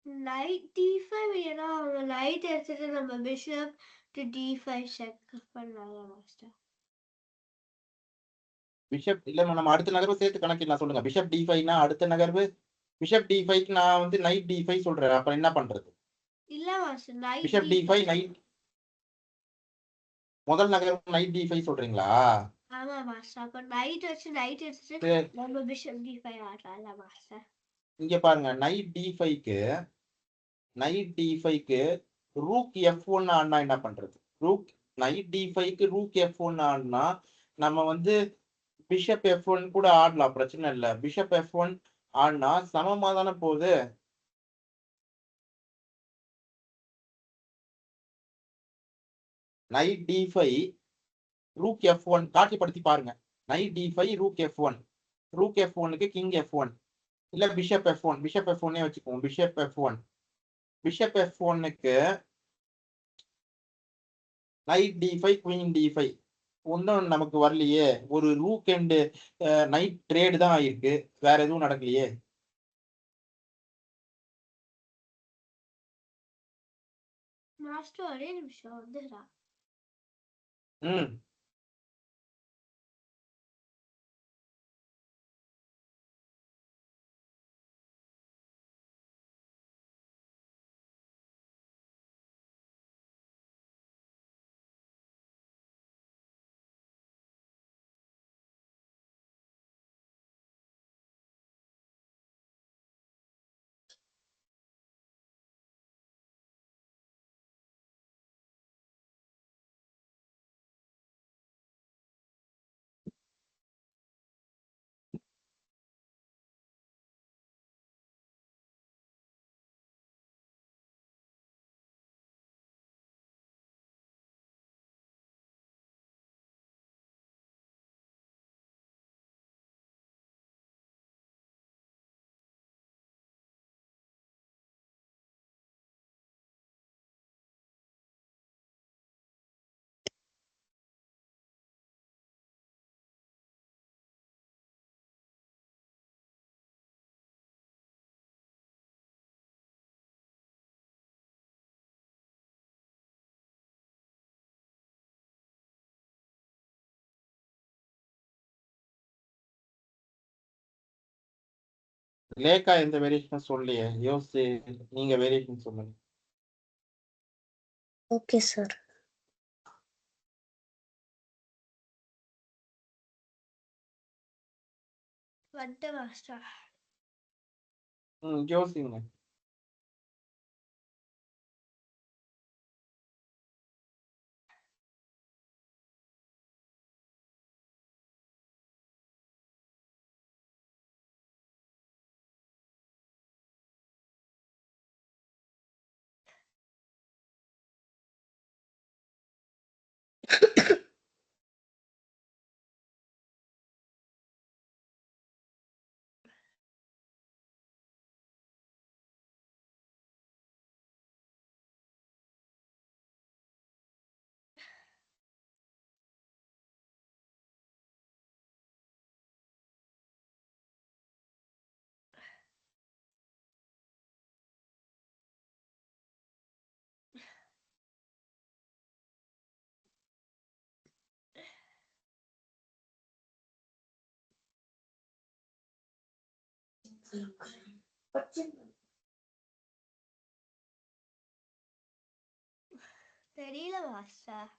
Knight d5 ஏன்னா அவங்க லைட் எடுத்துட்டு நம்ம பிஷப் டு d5 செக் பண்ணலாம் மாஸ்டர். பிஷப் இல்ல நம்ம அடுத்த நகர்வு சேர்த்து கணக்கிடலாம். சொல்லுங்க. பிஷப் d5னா அடுத்த நகர்வு பிஷப் d5க்கு நான் வந்து நைட் d5 சொல்றேன். அப்ப என்ன பண்றது? இல்ல master night bishop d5 night முதல் நகர்வு நைட் d5 சொல்றீங்களா? ஆமா மாஸ்டர். அப்ப நைட் வச்சு நைட் எடுத்துட்டு சரி, நம்ம பிஷப் d5 ஆடலாம்ல மாஸ்டர். இங்க பாருங்க. நைட் d5க்கு ரூக் f1 ஆடினா என்ன பண்றது? நைட் d5க்கு ரூக் f1 ஆடினா நம்ம வந்து பிஷப் f1 கூட ஆடலாம். பிரச்சனை இல்ல. பிஷப் f1 ஆடினா சமமா தானே போகுது. நைட் d5 ரூக் f1 காட்சிப்படுத்தி பாருங்க. Knight d5 rook f1 rook f1க்கு கிங் f1 இல்ல பிஷப் f1 பிஷப் f1 வச்சுக்குவோம். Bishop f1க்கு night d5 queen d5 ஒன்றும் நமக்கு வரலையே. ஒரு ரூக் அண்ட் நைட் ட்ரேடு தான் ஆயிருக்கு. வேற எதுவும் நடக்கலையே. மாஸ்டர் ஒரே நிமிஷம் வந்துடுறா. ம் லேக்கா எந்த வேரியேஷன் சொல்லலையே. யோசிச்சு நீங்க வேரியேஷன் சொல்லுங்க. Okay, sir. வந்துட்டு மாஸ்டர். யோசிங்க. தெரியல மாஸ்டர்.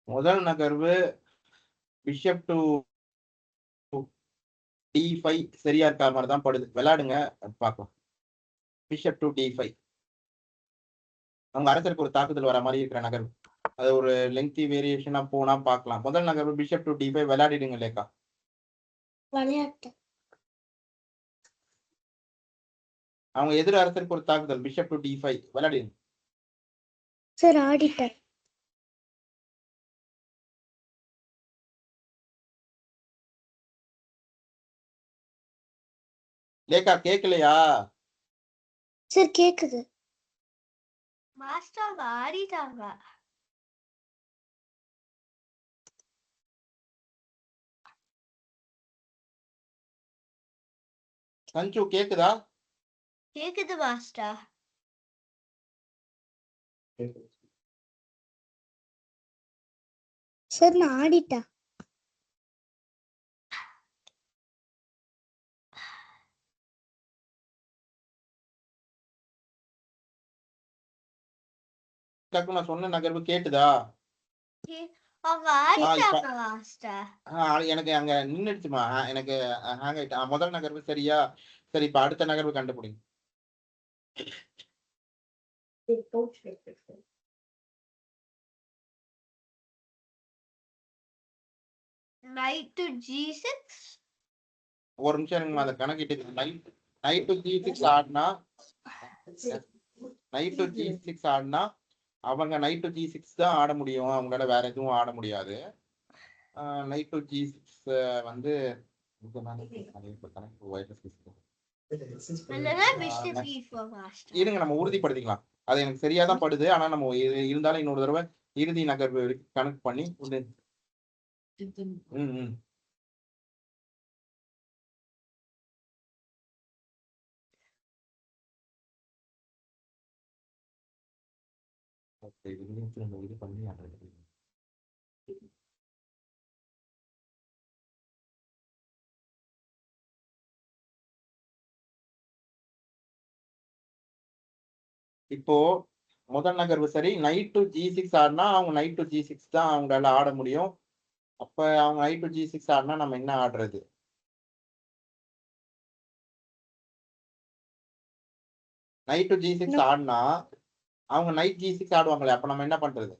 முதல் நகர்வு பிஷப் டு d5 சரியா இருக்கா மாதிரி தான் படுது. விளையாடுங்க பார்க்கலாம். பிஷப் டு d5 அவங்க அரசருக்கு ஒரு தாக்குதல் வர மாதிரி இருக்கிற நகர்வு. அது ஒரு லெங்தி வேரியேஷனா போனா பார்க்கலாம். முதல் நகர்வு பிஷப் டு d5 விளையாடிடுங்க லேக்கா. விளையாட்டு அவங்க எதிர் அரசருக்கு ஒரு தாக்குதல். பிஷப் டு d5 விளையாடிங்க. Sir auditor. லேக்கா கேட்கலையா? சார் கேக்குது. மாஸ்டர் ஆடிட்டாங்க. சஞ்சு கேக்குதா? கேக்குது மாஸ்டர். சார் நான் ஆடிட்டேன். நான் சொன்ன நகர்வு கேட்டுதா? அவங்க ஆடிட்டாங்க மாஸ்டர். எனக்கு அங்க நின்னுடுச்சுமா. எனக்கு ஹேங் ஆயிட்டு. முதல் நகர்வு சரியா? சரி, இப்ப அடுத்த நகர்வு கண்டுபிடிங்க. Knight to g6. ஒரு நிமிஷம் இருங்க, அதை கணக்கிட்டு நைட் டு g6 ஆடினா அவங்க நைட் டு g6 தான் ஆட முடியும். அவங்களால வேற எதுவும் ஆட முடியாது. நைட் டு g6 வந்து இருங்க, நம்ம உறுதிப்படுத்திக்கலாம். அது எனக்கு சரியாதான் படுது. ஆனா நம்ம இருந்தாலும் இன்னொரு தடவை இறுதி நகர்வு கணக்கு பண்ணி இது பண்ணி இப்போ முதல் நகர்வு சரி. நைட் டு g6 ஆடினா அவங்க நைட் டு g6 தான் அவங்களால ஆட முடியும். அப்ப அவங்க நைட் டு g6 ஆடினா நம்ம என்ன ஆடுறது? நைட் டு g6 ஆடினா அவங்க நைட் g6 ஆடுவாங்களே, அப்ப நம்ம என்ன பண்றது?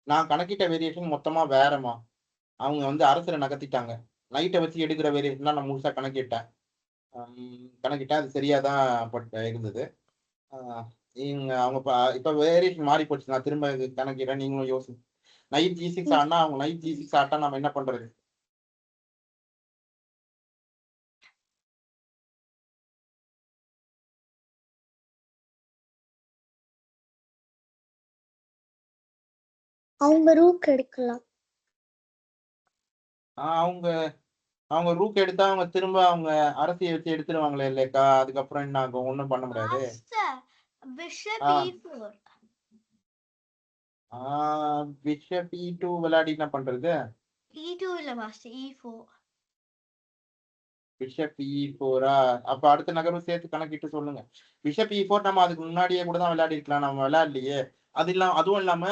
நான் கணக்கிட்ட வேரியேஷன் மொத்தமா வேறமா. அவங்க வந்து அரசரை நகர்த்திட்டாங்க. நைட்டை வச்சு எடுக்கிற வேரியேஷன் தான் நான் முழுசா கணக்கிட்டேன். அது சரியாதான் இருந்தது. அவங்க இப்ப வேரியேஷன் மாறி போச்சு. நான் திரும்ப கணக்கிட்டேன், நீங்களும் யோசிச்சு. நைட் g6 ஆடினா அவங்க நைட் g6 ஆட்டா நம்ம என்ன பண்றது? அவங்க ரூக் எடுக்கலாம். அவங்க ரூக் எடுத்தா அவங்க திரும்ப அவங்க அரசியை வச்சு எடுத்துருவாங்களே இல்லைக்கா. அதுக்கப்புறம் என்ன ஆகும்? ஒண்ணும் பண்ண முடியாது. Bishop e4. பிஷப் e2 விளையாடி என்ன பண்றது? e2 இல்ல மாஸ்டர், e4. Bishop e4. அப்ப அடுத்த நகர்வு சேர்த்து கணக்கிட்டு சொல்லுங்க. பிஷப் e4 நம்ம அதுக்கு முன்னாடியே கூட தான் விளையாடி இருக்கலாம். நம்ம விளையாடலையே. அதுவும் இல்லாம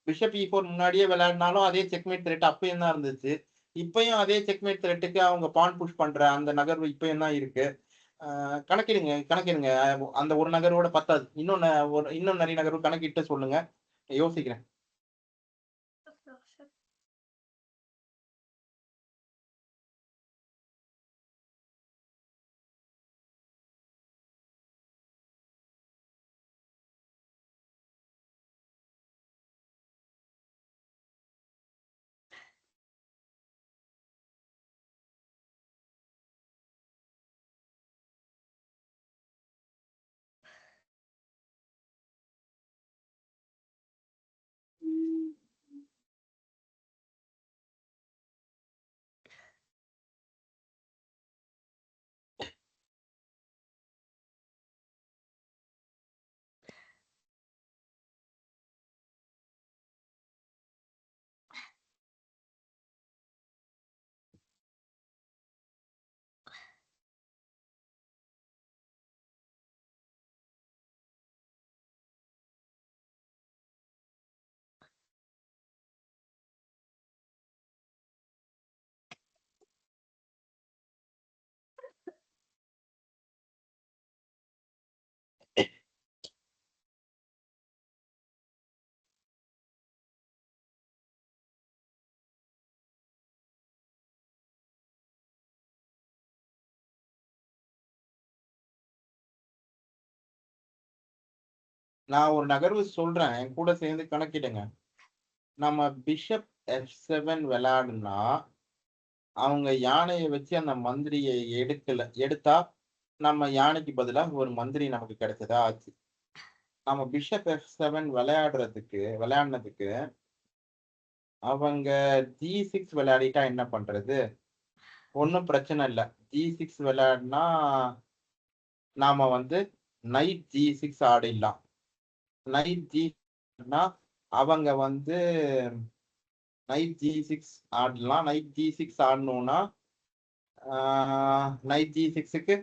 பிஷப் e4 முன்னாடியே விளையாடினாலும் அதே செக்மேட் த்ரெட் அப்பயும் தான் இருந்துச்சு. இப்பயும் அதே செக்மேட் த்ரெட்டுக்கு அவங்க பான் புஷ் பண்ற அந்த நகர்வு இப்பயும் தான் இருக்கு. கணக்கிடுங்க. அந்த ஒரு நகர்வோட பத்தாது. இன்னும் நிறைய நகர்வு கணக்கிட்டு சொல்லுங்க. யோசிக்கிறேன். நான் ஒரு நகர்வு சொல்றேன். என் கூட சேர்ந்து கணக்கிடுங்க. நம்ம பிஷப் F7 விளையாடுனா, அவங்க யானைய வச்சு அந்த மந்திரிய எடுத்தா, நம்ம யானைக்கு பதிலா ஒரு மந்திரி நமக்கு கிடைச்சதா ஆச்சு. நம்ம பிஷப் F7 விளையாடுனதுக்கு, அவங்க G6 விளையாடிட்டா என்ன பண்றது? ஒண்ணும் பிரச்சனை இல்ல. G6 விளையாடுனா, நாம வந்து நைட் G6 ஆடிடலாம். நைட் G6னா, அவங்க வந்து நைட் G6 ஆடலாம். நைட் G6 ஆடணும்னா, நைட் G6க்கு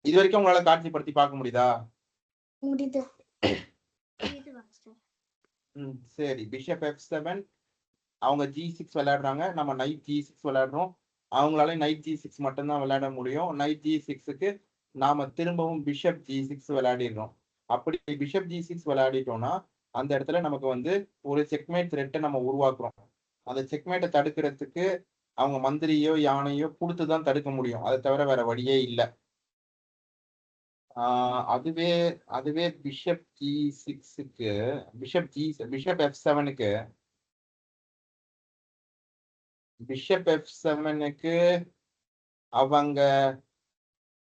இதுவரைக்கும் உங்களால காட்சிப்படுத்தி பார்க்க முடியுதா? முடியுது. இது மாஸ்டர். சரி. பிஷப் F7 அவங்க G6 விளையாடுறாங்க. நம்ம நைட் G6 விளையாடுறோம். அவங்களால நைட் G6 மட்டும் தான் விளையாட முடியும். நைட் G6க்கு நாம திரும்பவும் பிஷப் G6 விளையாடிடுறோம். அப்படி பிஷப் G6 விளையாடிட்டோம்னா, அந்த இடத்துல நமக்கு வந்து ஒரு செக்மேட் த்ரெட்ட நம்ம உருவாக்குறோம். அந்த செக்மேட்ட தடுக்கிறதுக்கு அவங்க மந்திரியோ, யானையோ குடுத்து தான் தடுக்க முடியும். அத தவிர வேற வழியே இல்ல. அதுவே அதுவே பிஷப் G6க்கு பிஷப் F7க்கு அவங்க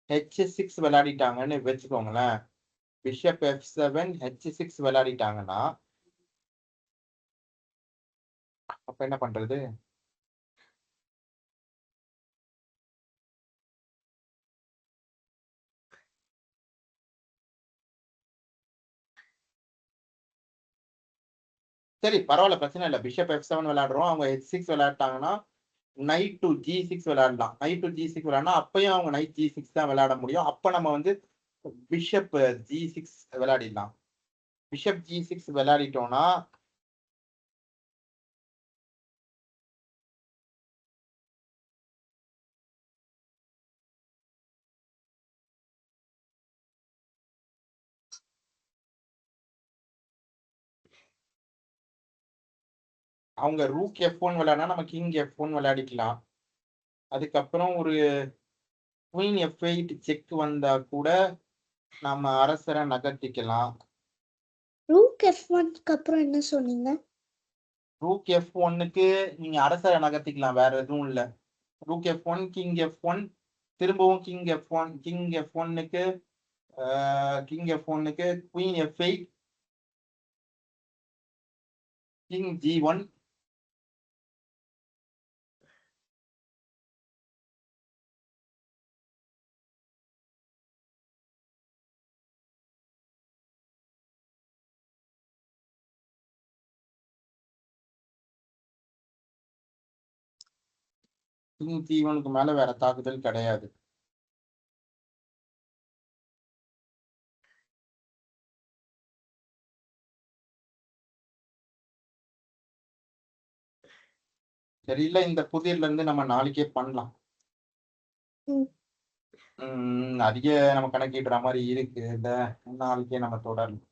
H6 விளையாடிட்டாங்கன்னு வச்சுக்கோங்களேன். பிஷப் F7 H6 விளையாடிட்டாங்கன்னா, அப்ப என்ன பண்றது? சரி பரவால்ல, பிரச்சனை இல்ல. Bishop F7 விளையாடுறோம். அவங்க H6 விளையாட்டாங்கன்னா, நைட் டு G6 விளையாடலாம். நைட் டு G6 விளையாடுனா, அப்பயும் அவங்க நைட் G6 தான் விளையாட முடியும். அப்ப நம்ம வந்து பிஷப் G6 விளையாடிடலாம். பிஷப் G6 விளையாடிட்டோம்னா, அவங்க ரூக் F1 விளையாடுனா, நம்ம கிங் F1 விளையாடிக்கலாம். அதுக்கப்புறம் ஒரு குயின் F8 செக் வந்தா கூட நம்ம அரசர நகர்த்திக்கலாம். ரூக் F1க்கு அப்புறம் என்ன சொன்னீங்க? ரூக் F1க்கு நீங்க அரசர நகர்த்திக்கலாம். வேற எதுவும் இல்ல. ரூக் F1, கிங் F1, திரும்பவும் கிங் F1க்கு queen F8, king G1. King G1க்கு மேல வேற தாக்குதல் கிடையாது. சரி, இல்ல இந்த புதிர்ல இருந்து நம்ம நாளைக்கே பண்ணலாம். ம். அதிக நம்ம கணக்கிடுற மாதிரி இருக்கு. இல்ல நாளைக்கே நம்ம தொடரலாம்.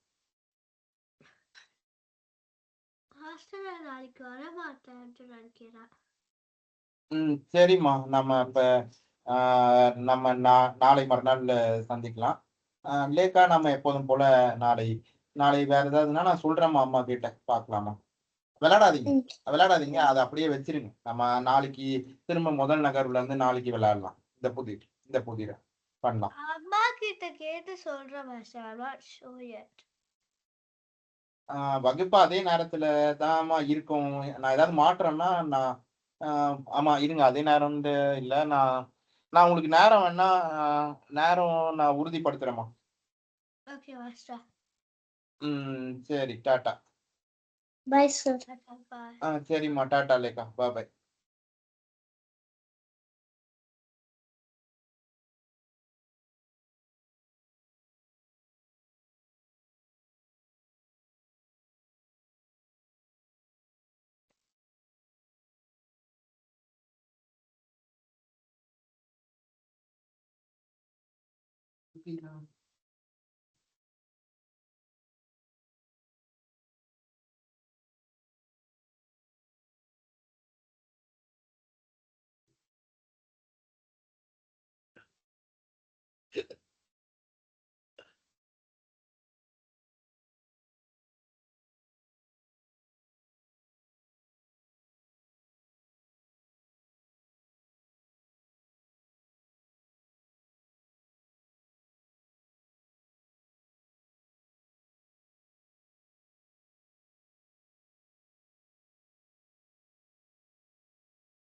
மாஸ்டர் நான் நாளைக்கு வர மாட்டேன்ட்டு நினைக்கிறேன். சரிம்மா. நம்ம இப்ப நம்ம நாளை மறுநாள் சந்திக்கலாம். லேக்கா நம்ம எப்போதும் போல நாளை நாளை வேற ஏதாவதுன்னா நான் சொல்றேம்மா அம்மா கிட்ட. பார்க்கலாமா? விளையாடாதீங்க ம். விளையாடாதீங்க. அதை அப்படியே வச்சிருங்க. நம்ம நாளைக்கு திரும்ப முதல் நகர்வுல இருந்து நாளைக்கு விளையாடலாம். இந்த புதிர பண்ணலாம். அம்மா கிட்ட கேட்டு சொல்றேன் master. I'm not sure yet. வகுப்பு அதே நேரத்துல தான்மா இருக்கும். நான் ஏதாவது மாற்றேன்னா நான் ஆமா இருங்க. அதே நேரம் இல்ல. நான் உங்களுக்கு நேரம் வேணா நேரம் நான் உறுதிப்படுத்துறேம்மா. Okay master. சரி. டாட்டா. Bye sir. பாய். சரிம்மா. டாட்டா லேக்கா. பாய். பாய்.